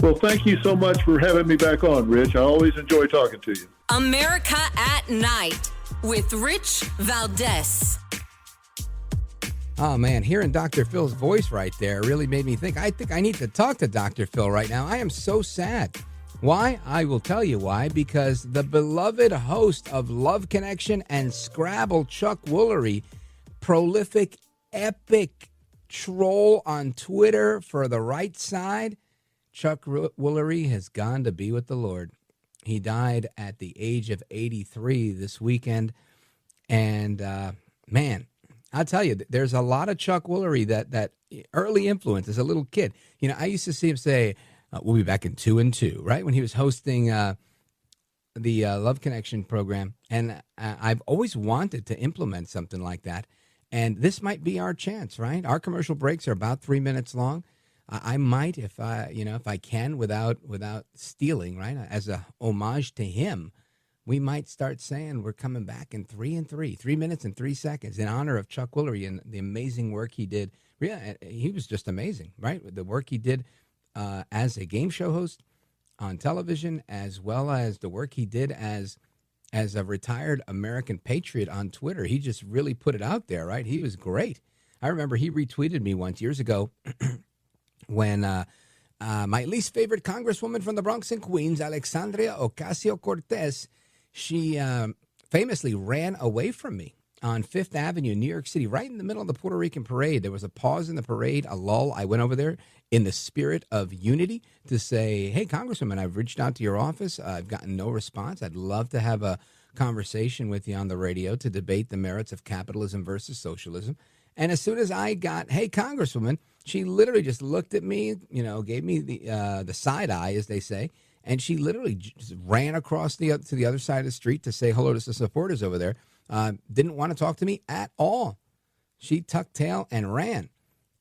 Well, thank you so much for having me back on, Rich. I always enjoy talking to you. America at Night with Rich Valdez. Oh, man, hearing Dr. Phil's voice right there really made me think I need to talk to Dr. Phil right now. I am so sad. Why? I will tell you why. Because the beloved host of Love Connection and Scrabble, Chuck Woolery, prolific, epic troll on Twitter for the right side, Chuck Woolery has gone to be with the Lord. He died at the age of 83 this weekend. And, man, I'll tell you, there's a lot of Chuck Woolery that early influence as a little kid. You know, I used to see him say, we'll be back in 2 and 2, right? When he was hosting the Love Connection program. And I've always wanted to implement something like that. And this might be our chance, right? Our commercial breaks are about 3 minutes long. I might, if I can, without stealing, right? As a homage to him, we might start saying we're coming back in 3 and 3, 3 minutes and 3 seconds in honor of Chuck Woolery and the amazing work he did. Yeah, he was just amazing, right? The work he did as a game show host on television, as well as the work he did as a retired American patriot on Twitter. He just really put it out there, right? He was great. I remember he retweeted me once years ago when my least favorite congresswoman from the Bronx and Queens, Alexandria Ocasio-Cortez, she famously ran away from me on Fifth Avenue in New York City, right in the middle of the Puerto Rican parade. There was a pause in the parade, a lull. I went over there in the spirit of unity to say, hey, Congresswoman, I've reached out to your office. I've gotten no response. I'd love to have a conversation with you on the radio to debate the merits of capitalism versus socialism. And as soon as I got, hey, Congresswoman, she literally just looked at me, gave me the side eye, as they say, and she literally just ran across to the other side of the street to say hello to the supporters over there. Didn't want to talk to me at all. She tucked tail and ran.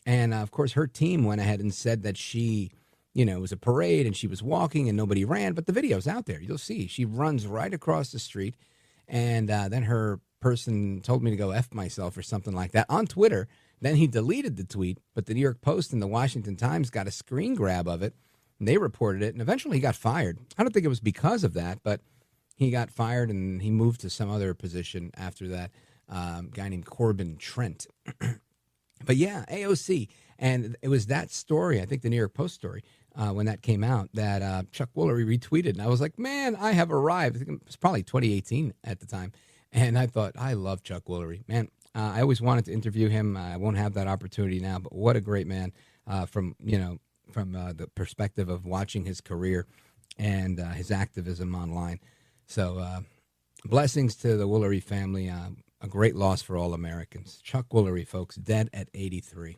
And, of course, her team went ahead and said that she, it was a parade and she was walking and nobody ran. But the video's out there. You'll see. She runs right across the street. And then her person told me to go F myself or something like that on Twitter. Then he deleted the tweet. But the New York Post and the Washington Times got a screen grab of it. And they reported it. And eventually he got fired. I don't think it was because of that, but he got fired and he moved to some other position after that, guy named Corbin Trent. But yeah, AOC. And it was that story, I think the New York Post story, when that came out, that Chuck Woolery retweeted. And I was like, man, I have arrived. I think it was probably 2018 at the time. And I thought, I love Chuck Woolery. Man, I always wanted to interview him. I won't have that opportunity now, but what a great man from the perspective of watching his career and his activism online. So blessings to the Woolery family. A great loss for all Americans. Chuck Woolery, folks, dead at 83.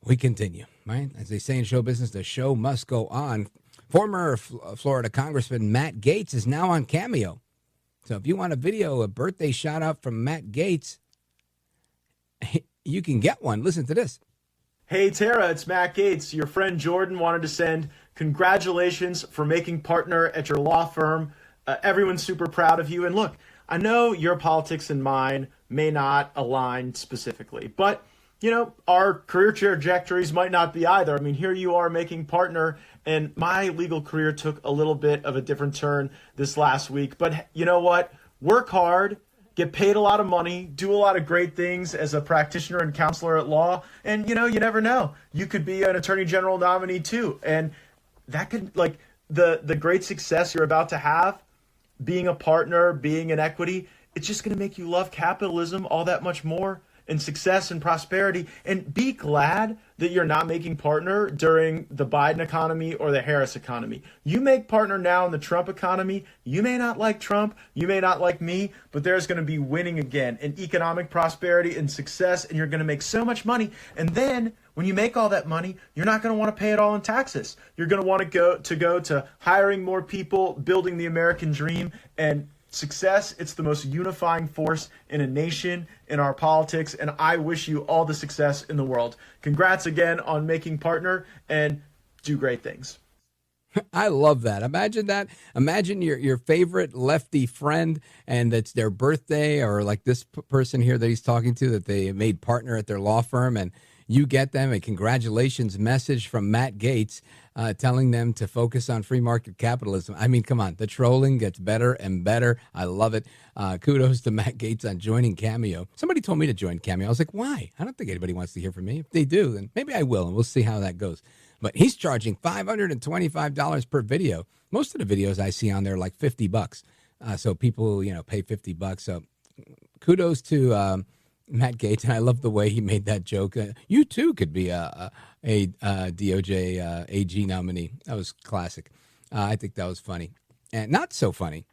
We continue, right? As they say in show business, the show must go on. Former Florida Congressman Matt Gaetz is now on Cameo. So if you want a birthday shout out from Matt Gaetz, you can get one. Listen to this. Hey, Tara, it's Matt Gaetz. Your friend Jordan wanted to send congratulations for making partner at your law firm. Everyone's super proud of you. And look, I know your politics and mine may not align specifically, but, our career trajectories might not be either. I mean, here you are making partner, and my legal career took a little bit of a different turn this last week. But you know what? Work hard, get paid a lot of money, do a lot of great things as a practitioner and counselor at law. And, you never know. You could be an attorney general nominee too. And that could, the great success you're about to have, being a partner, being an equity, it's just going to make you love capitalism all that much more, and success and prosperity. And be glad that you're not making partner during the Biden economy or the Harris economy. You make partner now in the Trump economy. You may not like Trump, you may not like me, but there's going to be winning again and economic prosperity and success, and you're going to make so much money. And then when you make all that money, you're not going to want to pay it all in taxes. You're going to want to go to hiring more people, building the American dream, and success. It's the most unifying force in a nation, in our politics, and I wish you all the success in the world. Congrats again on making partner, and do great things. I love that. Imagine that. Imagine your favorite lefty friend, and it's their birthday, or like this person here that he's talking to, that they made partner at their law firm, and you get them a congratulations message from Matt Gaetz telling them to focus on free market capitalism. I mean, come on. The trolling gets better and better. I love it. Kudos to Matt Gaetz on joining Cameo. Somebody told me to join Cameo. I was like, why? I don't think anybody wants to hear from me. If they do, then maybe I will, and we'll see how that goes. But he's charging $525 per video. Most of the videos I see on there are like $50. So people, pay $50. So kudos to Matt Gaetz, and I love the way he made that joke. You too could be a DOJ AG nominee. That was classic. I think that was funny. And not so funny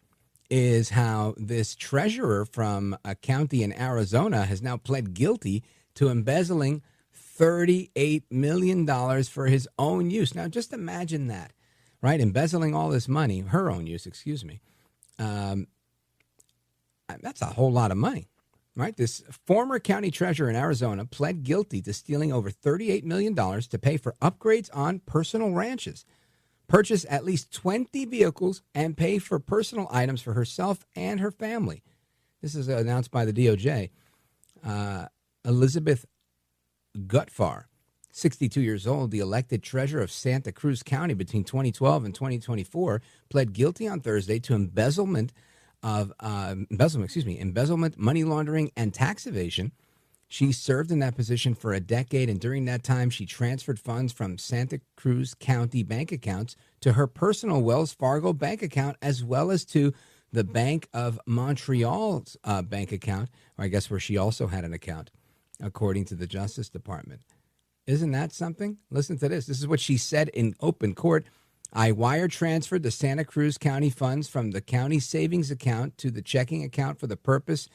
is how this treasurer from a county in Arizona has now pled guilty to embezzling $38 million for his own use. Now, just imagine that, right? Embezzling all this money, her own use, excuse me. That's a whole lot of money. Right? This former county treasurer in Arizona pled guilty to stealing over $38 million to pay for upgrades on personal ranches, purchase at least 20 vehicles, and pay for personal items for herself and her family. This is announced by the DOJ. Elizabeth Gutfar, 62 years old, the elected treasurer of Santa Cruz County between 2012 and 2024, pled guilty on Thursday to embezzlement, money laundering, and tax evasion. She served in that position for a decade, and during that time, she transferred funds from Santa Cruz County bank accounts to her personal Wells Fargo bank account, as well as to the Bank of Montreal's bank account, or I guess where she also had an account, according to the Justice Department. Isn't that something? Listen to this. This is what she said in open court. I wire transferred the Santa Cruz County funds from the county savings account to the checking account for the purpose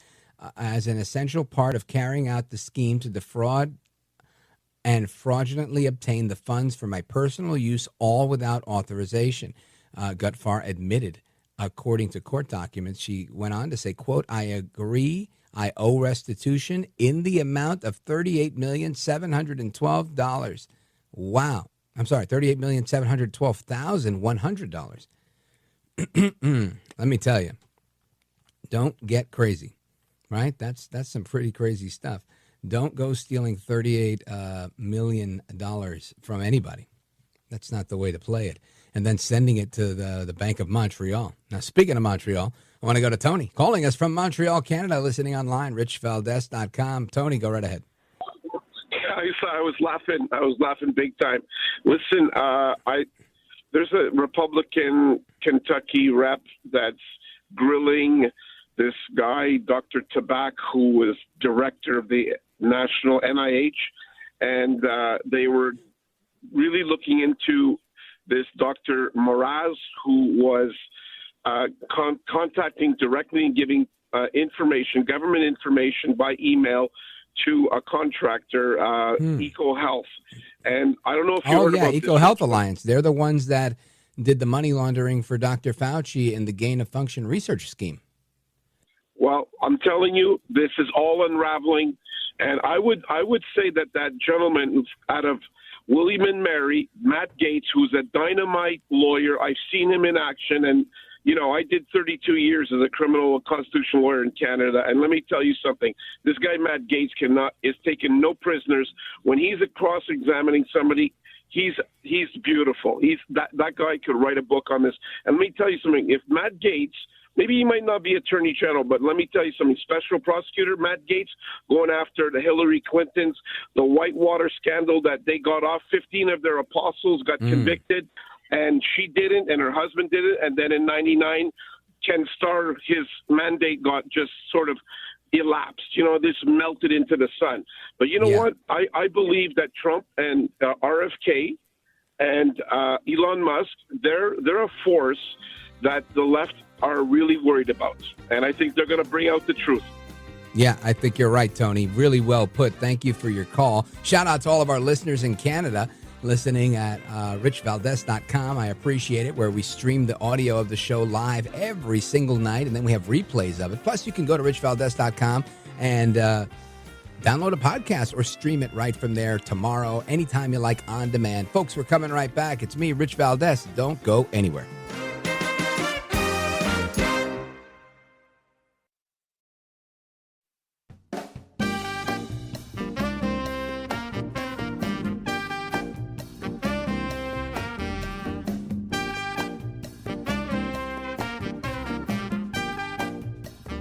as an essential part of carrying out the scheme to defraud and fraudulently obtain the funds for my personal use, all without authorization. Gutfar admitted, according to court documents. She went on to say, quote, I agree I owe restitution in the amount of $38,712. Wow. I'm sorry, $38,712,100. Let me tell you, don't get crazy, right? That's some pretty crazy stuff. Don't go stealing $38 million from anybody. That's not the way to play it. And then sending it to the Bank of Montreal. Now, speaking of Montreal, I want to go to Tony, calling us from Montreal, Canada, listening online, richvaldez.com. Tony, go right ahead. I was laughing big time. Listen, there's a Republican Kentucky rep that's grilling this guy, Dr. Tabak, who was director of the national NIH, and they were really looking into this Dr. Moraz, who was contacting directly and giving information, government information by email to a contractor, EcoHealth. And I don't know if you heard about this. EcoHealth Alliance. They're the ones that did the money laundering for Dr. Fauci in the gain of function research scheme. Well, I'm telling you, this is all unraveling. And I would say that gentleman out of William and Mary, Matt Gaetz, who's a dynamite lawyer, I've seen him in action. And, you know, I did 32 years as a criminal constitutional lawyer in Canada. And let me tell you something. This guy, Matt Gaetz, is taking no prisoners. When he's cross-examining somebody, he's beautiful. That guy could write a book on this. And let me tell you something. If Matt Gaetz, maybe he might not be Attorney General, but let me tell you something. Special prosecutor Matt Gaetz going after the Hillary Clintons, the Whitewater scandal that they got off. 15 of their apostles got convicted, and she didn't, and her husband did it. And then in 99, Ken Starr, his mandate got just sort of elapsed. You know, this melted into the sun. But you know what? I believe that Trump and RFK and Elon Musk, they're a force that the left are really worried about. And I think they're going to bring out the truth. Yeah, I think you're right, Tony. Really well put. Thank you for your call. Shout out to all of our listeners in Canada listening at richvaldez.com. I appreciate it, where we stream the audio of the show live every single night, and then we have replays of it. Plus, you can go to richvaldez.com and download a podcast or stream it right from there tomorrow, anytime you like, on demand. Folks, we're coming right back. It's me, Rich Valdez. Don't go anywhere.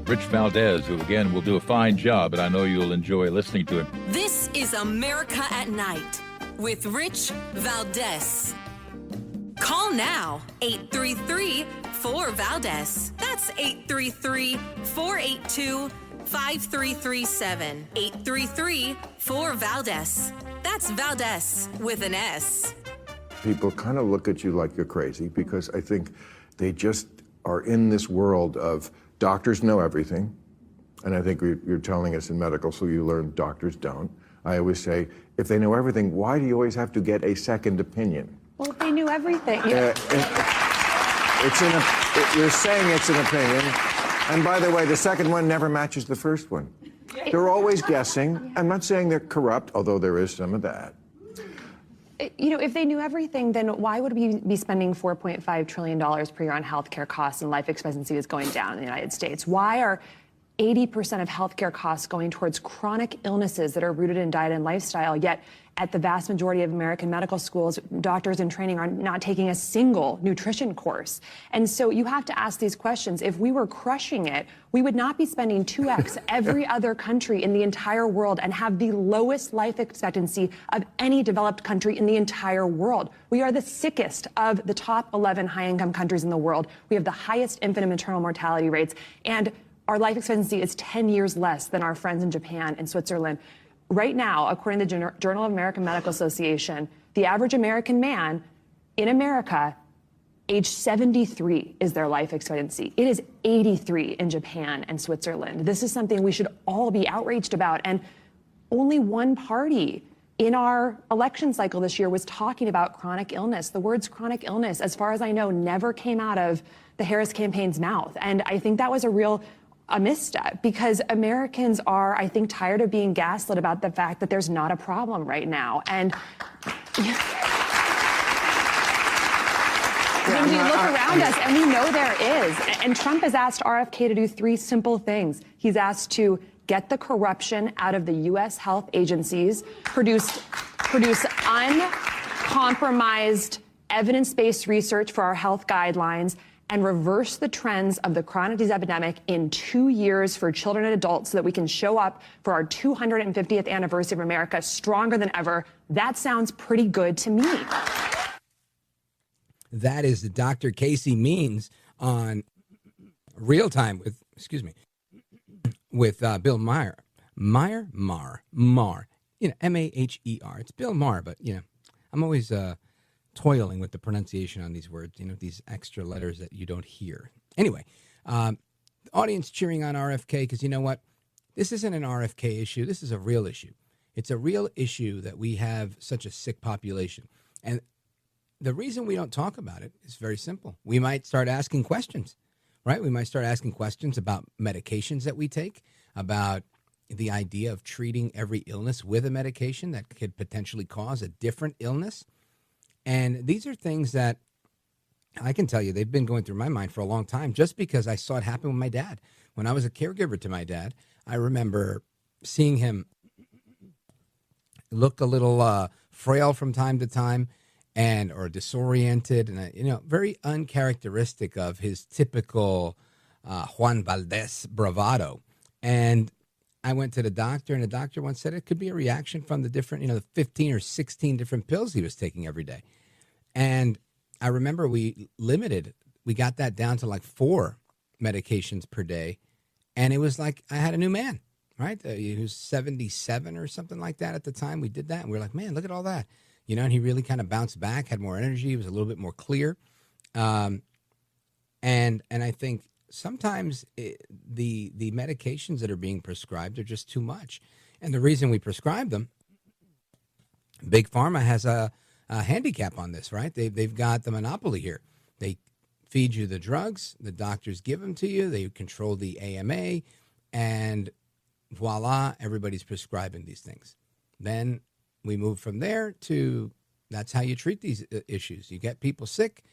Rich Valdez, who, again, will do a fine job, and I know you'll enjoy listening to him. This is America at Night with Rich Valdez. Call now, 833-4VALDEZ. That's 833-482-5337. 833-4VALDEZ. That's Valdez with an S. People kind of look at you like you're crazy because I think they just are in this world of doctors know everything, and I think you're telling us in medical school you learn doctors don't. I always say, if they know everything, why do you always have to get a second opinion? Well, they knew everything. You're saying it's an opinion, and by the way, the second one never matches the first one. They're always guessing. I'm not saying they're corrupt, although there is some of that. You know, if they knew everything, then why would we be spending $4.5 trillion per year on healthcare costs and life expectancy is going down in the United States? Why are 80% of healthcare costs going towards chronic illnesses that are rooted in diet and lifestyle, yet at the vast majority of American medical schools, doctors in training are not taking a single nutrition course? And so you have to ask these questions. If we were crushing it, we would not be spending 2x every other country in the entire world and have the lowest life expectancy of any developed country in the entire world. We are the sickest of the top 11 high-income countries in the world. We have the highest infant and maternal mortality rates, and our life expectancy is 10 years less than our friends in Japan and Switzerland. Right now, according to the Journal of American Medical Association, the average American man in America, age 73 is their life expectancy. It is 83 in Japan and Switzerland. This is something we should all be outraged about. And only one party in our election cycle this year was talking about chronic illness. The words chronic illness, as far as I know, never came out of the Harris campaign's mouth. And I think that was a misstep, because Americans are, I think, tired of being gaslit about the fact that there's not a problem right now. And when we look around us, and we know there is, and Trump has asked RFK to do 3 simple things. He's asked to get the corruption out of the U.S. health agencies, produce uncompromised evidence-based research for our health guidelines, and reverse the trends of the chronic disease epidemic in 2 years for children and adults so that we can show up for our 250th anniversary of America stronger than ever. That sounds pretty good to me. That is Dr. Casey Means on Real Time with Bill Maher. Maher? Maher. You know, M-A-H-E-R. It's Bill Maher, but, you know, I'm always toiling with the pronunciation on these words, you know, these extra letters that you don't hear. Anyway, the audience cheering on RFK because, you know what? This isn't an RFK issue. This is a real issue. It's a real issue that we have such a sick population. And the reason we don't talk about it is very simple. We might start asking questions, right? We might start asking questions about medications that we take, about the idea of treating every illness with a medication that could potentially cause a different illness. And these are things that I can tell you they've been going through my mind for a long time, just because I saw it happen with my dad. When I was a caregiver to my dad, I remember seeing him look a little frail from time to time or disoriented and, you know, very uncharacteristic of his typical Juan Valdez bravado. And I went to the doctor, and the doctor once said it could be a reaction from the different, the 15 or 16 different pills he was taking every day. And I remember we got that down to like 4 medications per day. And it was like I had a new man, right? He was 77 or something like that at the time we did that. And we were like, man, look at all that. And he really kind of bounced back, had more energy, was a little bit more clear. And I think sometimes the medications that are being prescribed are just too much. And the reason we prescribe them, Big Pharma has a handicap on this, right? They've got the monopoly here. They feed you the drugs, the doctors give them to you, they control the AMA, and voila, everybody's prescribing these things. Then we move from there to that's how you treat these issues. You get people sick.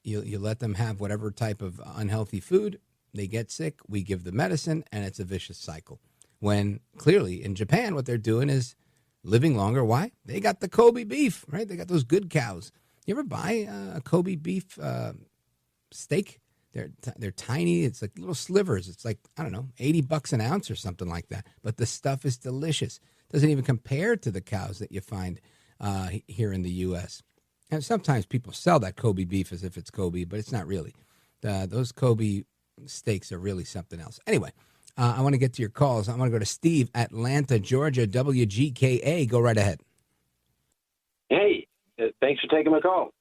You let them have whatever type of unhealthy food. They get sick. We give the medicine, and it's a vicious cycle. When clearly in Japan, what they're doing is living longer. Why? They got the Kobe beef, right? They got those good cows. You ever buy a Kobe beef steak? They're tiny. It's like little slivers. It's like, I don't know, $80 an ounce or something like that. But the stuff is delicious. Doesn't even compare to the cows that you find here in the U.S. And sometimes people sell that Kobe beef as if it's Kobe, but it's not really. Those Kobe steaks are really something else. Anyway, I want to get to your calls. I want to go to Steve, Atlanta, Georgia, WGKA. Go right ahead. Hey, thanks for taking my call.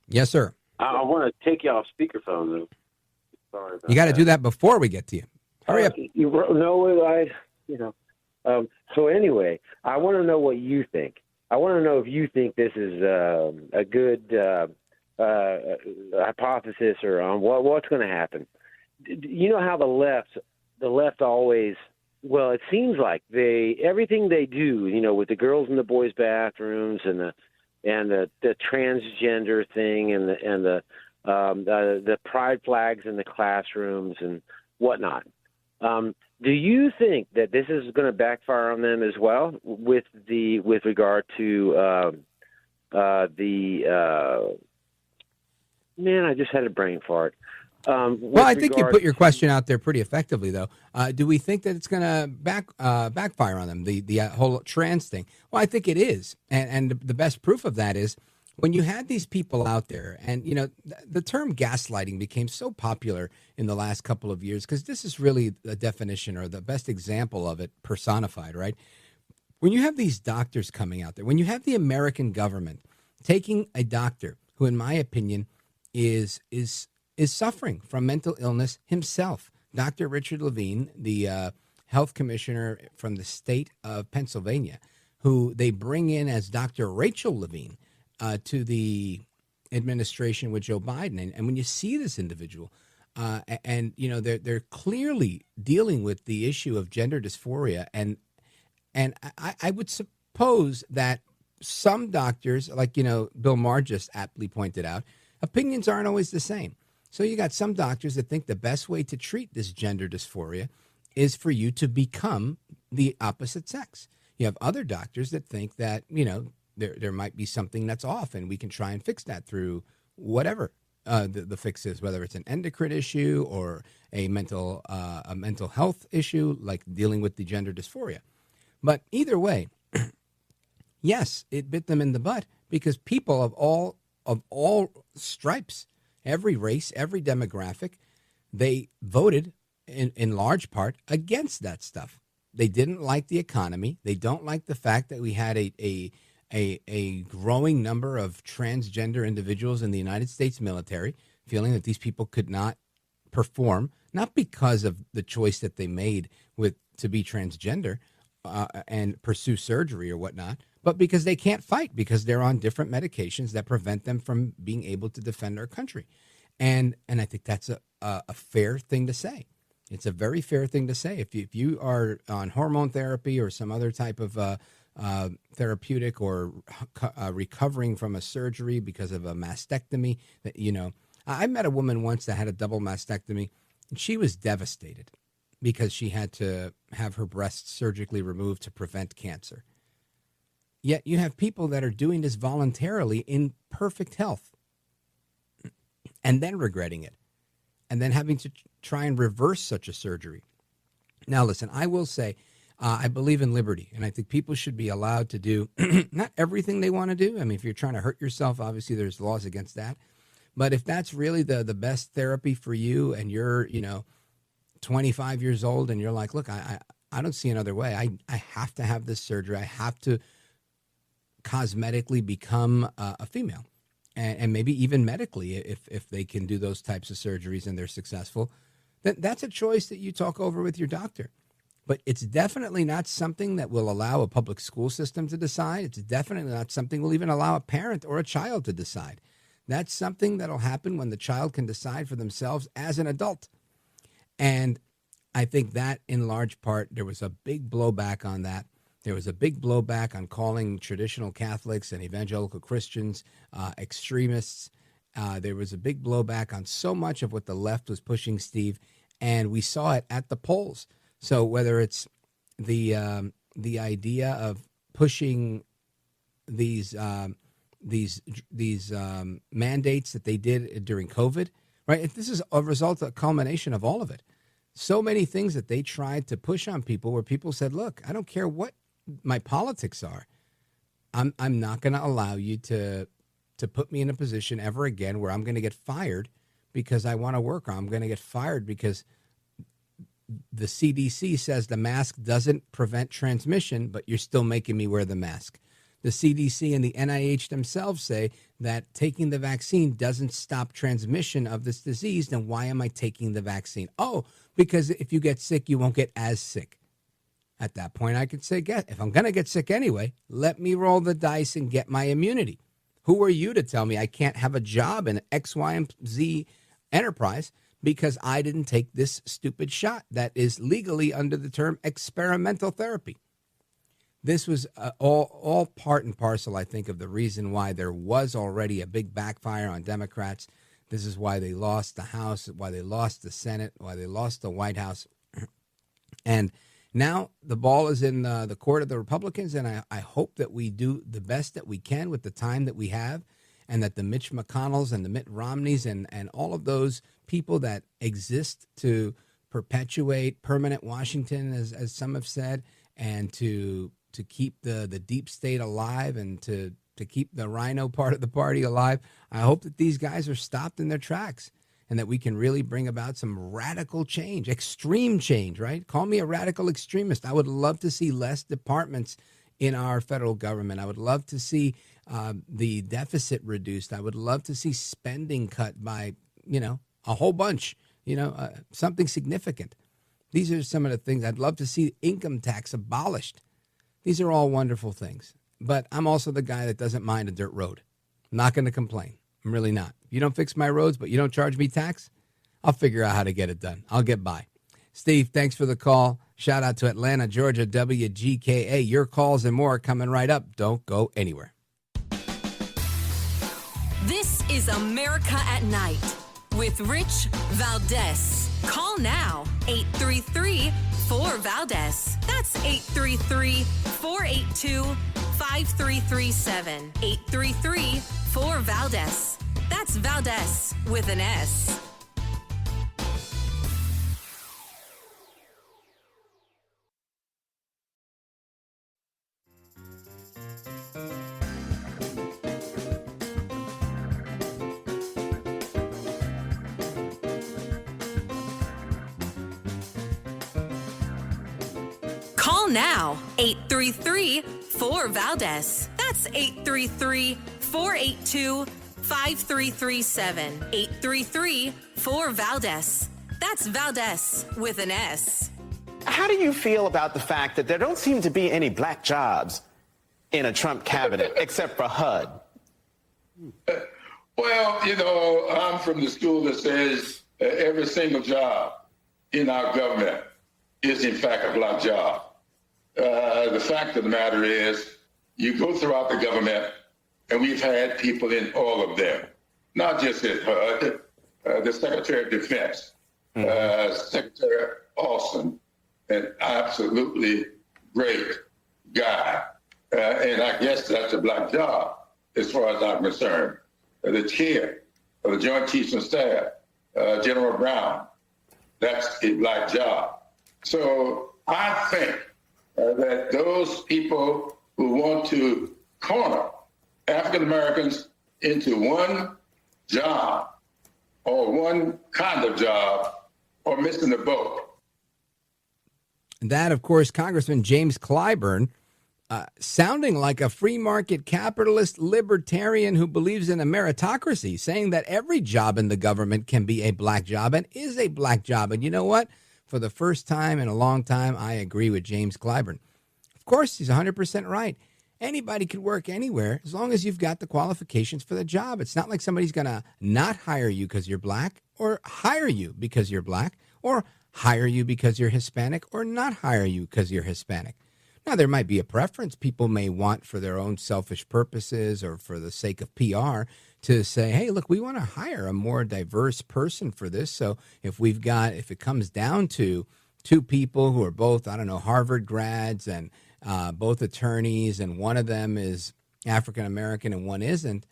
Yes, sir. I want to take you off speakerphone, though. Sorry about You got to do that before we get to you. Hurry up. So anyway, I want to know what you think. I want to know if you think this is a good hypothesis or on what's going to happen. You know how the left always Well, it seems like everything they do, with the girls in the boys' bathrooms and the transgender thing and the pride flags in the classrooms and whatnot. Do you think that this is going to backfire on them as well with regard to man, I just had a brain fart. Well, I think you put your question out there pretty effectively, though. Do we think that it's going to backfire on them, the whole trans thing? Well, I think it is. And the best proof of that is when you had these people out there, and, the term gaslighting became so popular in the last couple of years because this is really the definition or the best example of it personified, right? When you have these doctors coming out there, when you have the American government taking a doctor who, in my opinion, is suffering from mental illness himself. Dr. Richard Levine, the health commissioner from the state of Pennsylvania, who they bring in as Dr. Rachel Levine to the administration with Joe Biden. And when you see this individual, they're clearly dealing with the issue of gender dysphoria. And I would suppose that some doctors, like, Bill Maher just aptly pointed out, opinions aren't always the same. So you got some doctors that think the best way to treat this gender dysphoria is for you to become the opposite sex. You have other doctors that think that, there might be something that's off and we can try and fix that through whatever the fix is, whether it's an endocrine issue or a mental health issue like dealing with the gender dysphoria. But either way, yes, it bit them in the butt because people of all stripes, every race, every demographic, they voted in large part against that stuff. They didn't like the economy. They don't like the fact that we had a growing number of transgender individuals in the United States military, feeling that these people could not perform, not because of the choice that they made to be transgender and pursue surgery or whatnot, but because they can't fight because they're on different medications that prevent them from being able to defend our country. And I think that's a fair thing to say. It's a very fair thing to say. If you are on hormone therapy or some other type of therapeutic or recovering from a surgery because of a mastectomy, I met a woman once that had a double mastectomy, and she was devastated because she had to have her breasts surgically removed to prevent cancer. Yet you have people that are doing this voluntarily in perfect health and then regretting it and then having to try and reverse such a surgery. Now, listen, I will say I believe in liberty, and I think people should be allowed to do not everything they want to do. I mean, if you're trying to hurt yourself, obviously there's laws against that. But if that's really the best therapy for you and you're, 25 years old and you're like, look, I don't see another way. I have to have this surgery. I have to cosmetically become a female and maybe even medically if they can do those types of surgeries and they're successful, then that's a choice that you talk over with your doctor. But it's definitely not something that will allow a public school system to decide. It's definitely not something we'll even allow a parent or a child to decide. That's something that'll happen when the child can decide for themselves as an adult. And I think that in large part, there was a big blowback on that. There was a big blowback on calling traditional Catholics and evangelical Christians extremists. There was a big blowback on so much of what the left was pushing, Steve, and we saw it at the polls. So whether it's the idea of pushing these mandates that they did during COVID, right? This is a result, a culmination of all of it. So many things that they tried to push on people where people said, look, I don't care what my politics are. I'm not going to allow you to put me in a position ever again where I'm going to get fired because I want to work, or I'm going to get fired because the CDC says the mask doesn't prevent transmission, but you're still making me wear the mask. The CDC and the NIH themselves say that taking the vaccine doesn't stop transmission of this disease. Then why am I taking the vaccine? Oh, because if you get sick, you won't get as sick. At that point, I could say, if I'm going to get sick anyway, let me roll the dice and get my immunity. Who are you to tell me I can't have a job in X, Y, and Z enterprise because I didn't take this stupid shot that is legally under the term experimental therapy. This was all part and parcel, I think, of the reason why there was already a big backfire on Democrats. This is why they lost the House, why they lost the Senate, why they lost the White House. And now the ball is in the court of the Republicans, and I hope that we do the best that we can with the time that we have, and that the Mitch McConnells and the Mitt Romneys and all of those people that exist to perpetuate permanent Washington, as some have said, and to keep the deep state alive and to keep the rhino part of the party alive. I hope that these guys are stopped in their tracks and that we can really bring about some radical change, extreme change, right? Call me a radical extremist. I would love to see less departments in our federal government. I would love to see the deficit reduced. I would love to see spending cut by, a whole bunch, something significant. These are some of the things. I'd love to see income tax abolished. These are all wonderful things. But I'm also the guy that doesn't mind a dirt road. I'm not going to complain. I'm really not. You don't fix my roads, but you don't charge me tax, I'll figure out how to get it done. I'll get by. Steve, thanks for the call. Shout out to Atlanta, Georgia, WGKA. Your calls and more coming right up. Don't go anywhere. This is America at Night with Rich Valdez. Call now, 833-4VALDEZ. That's 833-482-5337. 833-4VALDEZ. That's Valdez with an S. Call now, 833-4VALDEZ. That's 833-482-5337. 833-4VALDEZ. That's Valdez with an S. How do you feel about the fact that there don't seem to be any black jobs in a Trump cabinet except for HUD? Well, I'm from the school that says every single job in our government is in fact a black job. The fact of the matter is, you go throughout the government, and we've had people in all of them, not just at HUD, the Secretary of Defense, Secretary Austin, an absolutely great guy. And I guess that's a black job, as far as I'm concerned. The chair of the Joint Chiefs of Staff, General Brown, that's a black job. So I think that those people who want to corner African Americans into one job or one kind of job are missing the boat. That, of course, Congressman James Clyburn, sounding like a free market capitalist libertarian who believes in a meritocracy, saying that every job in the government can be a black job and is a black job. And you know what? For the first time in a long time, I agree with James Clyburn. Of course, he's 100% right. Anybody could work anywhere as long as you've got the qualifications for the job. It's not like somebody's going to not hire you because you're black, or hire you because you're black, or hire you because you're Hispanic, or not hire you because you're Hispanic. Now, there might be a preference people may want for their own selfish purposes or for the sake of PR to say, hey, look, we want to hire a more diverse person for this. So if it comes down to two people who are both, Harvard grads and both attorneys, and one of them is African-American and one isn't,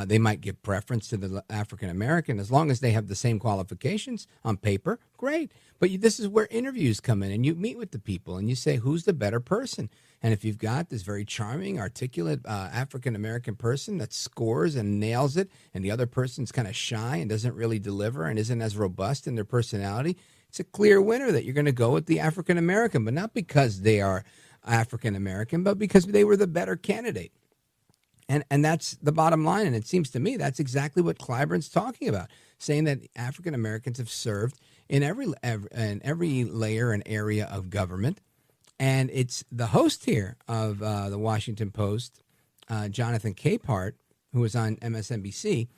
they might give preference to the African-American as long as they have the same qualifications on paper. Great. But this is where interviews come in, and you meet with the people and you say, who's the better person? And if you've got this very charming, articulate African-American person that scores and nails it, and the other person's kind of shy and doesn't really deliver and isn't as robust in their personality, it's a clear winner that you're going to go with the African-American, but not because they are African-American, but because they were the better candidate. And that's the bottom line. And it seems to me that's exactly what Clyburn's talking about, saying that African Americans have served in every layer and area of government. And it's the host here of the Washington Post, Jonathan Capehart, who was on MSNBC,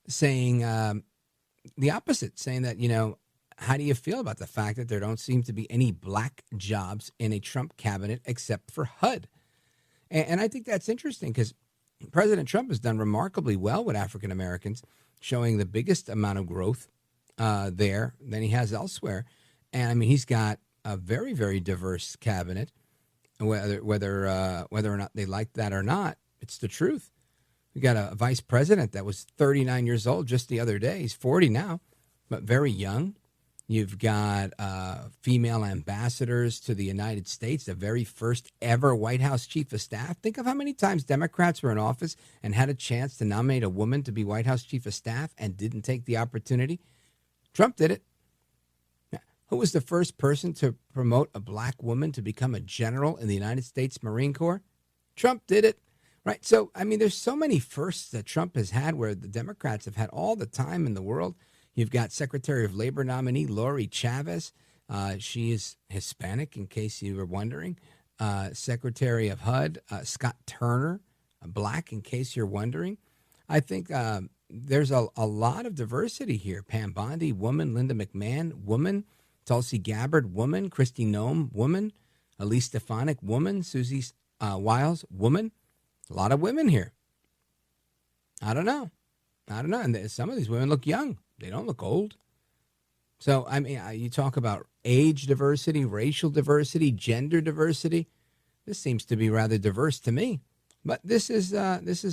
saying the opposite, saying that, how do you feel about the fact that there don't seem to be any black jobs in a Trump cabinet except for HUD? And I think that's interesting because President Trump has done remarkably well with African Americans, showing the biggest amount of growth there than he has elsewhere. And I mean, he's got a very, very diverse cabinet. Whether or not they like that or not, it's the truth. We got a vice president that was 39 years old just the other day. He's 40 now, but very young. You've got female ambassadors to the United States, the very first ever White House chief of staff. Think of how many times Democrats were in office and had a chance to nominate a woman to be White House chief of staff and didn't take the opportunity. Trump did it. Who was the first person to promote a black woman to become a general in the United States Marine Corps? Trump did it, right? So, I mean, there's so many firsts that Trump has had where the Democrats have had all the time in the world. You've got Secretary of Labor nominee Lori Chavez. She is Hispanic, in case you were wondering. Secretary of HUD, Scott Turner, black, in case you're wondering. I think there's a lot of diversity here. Pam Bondi, woman. Linda McMahon, woman. Tulsi Gabbard, woman. Kristi Noem, woman. Elise Stefanik, woman. Susie Wiles, woman. A lot of women here. I don't know. And some of these women look young. They don't look old. So, I mean, you talk about age diversity, racial diversity, gender diversity. This seems to be rather diverse to me. But this is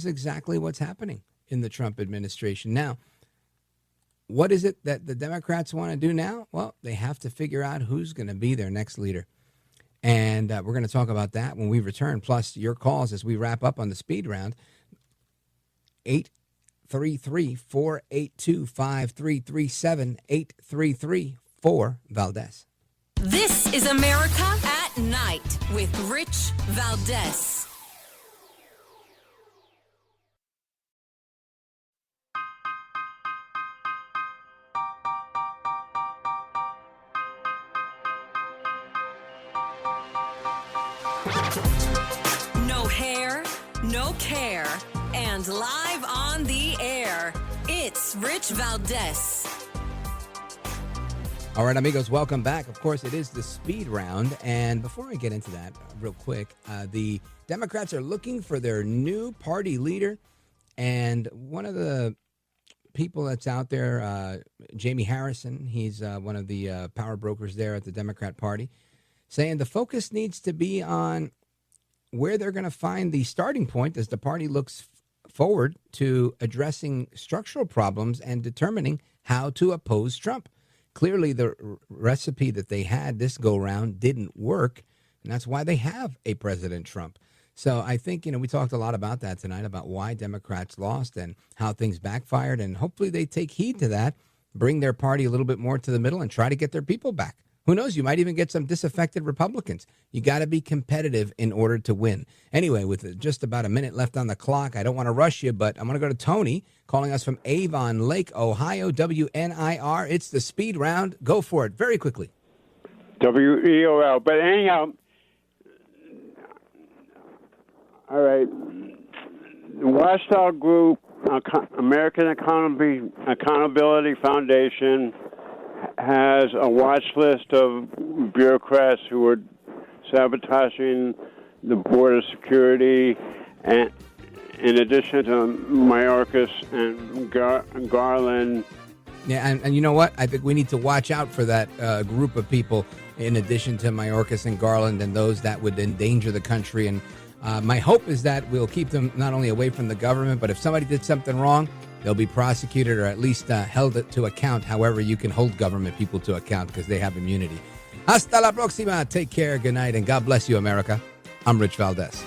exactly what's happening in the Trump administration. Now, what is it that the Democrats want to do now? Well, they have to figure out who's going to be their next leader. And we're going to talk about that when we return, plus your calls as we wrap up on the speed round. 833-482-5337, 833-4-Valdez. This is America at Night with Rich Valdez. No hair, no care, and live on the air, it's Rich Valdez. All right, amigos, welcome back. Of course, it is the speed round. And before I get into that, real quick, the Democrats are looking for their new party leader. And one of the people that's out there, Jamie Harrison, he's one of the power brokers there at the Democrat Party, saying the focus needs to be on where they're going to find the starting point as the party looks forward to addressing structural problems and determining how to oppose Trump. Clearly, the recipe that they had this go-round didn't work, and that's why they have a President Trump. So I think, we talked a lot about that tonight, about why Democrats lost and how things backfired, and hopefully they take heed to that, bring their party a little bit more to the middle, and try to get their people back. Who knows? You might even get some disaffected Republicans. You got to be competitive in order to win. Anyway, with just about a minute left on the clock, I don't want to rush you, but I'm going to go to Tony calling us from Avon Lake, Ohio, WNIR. It's the speed round. Go for it very quickly. WEOL. But anyhow, all right, the Watchdog Group, American Accountability Foundation, has a watch list of bureaucrats who are sabotaging the border security, and in addition to Mayorkas and Garland. Yeah, and you know what? I think we need to watch out for that group of people, in addition to Mayorkas and Garland and those that would endanger the country. And my hope is that we'll keep them not only away from the government, but if somebody did something wrong, they'll be prosecuted or at least held to account, however you can hold government people to account, because they have immunity. Hasta la próxima. Take care. Good night. And God bless you, America. I'm Rich Valdez.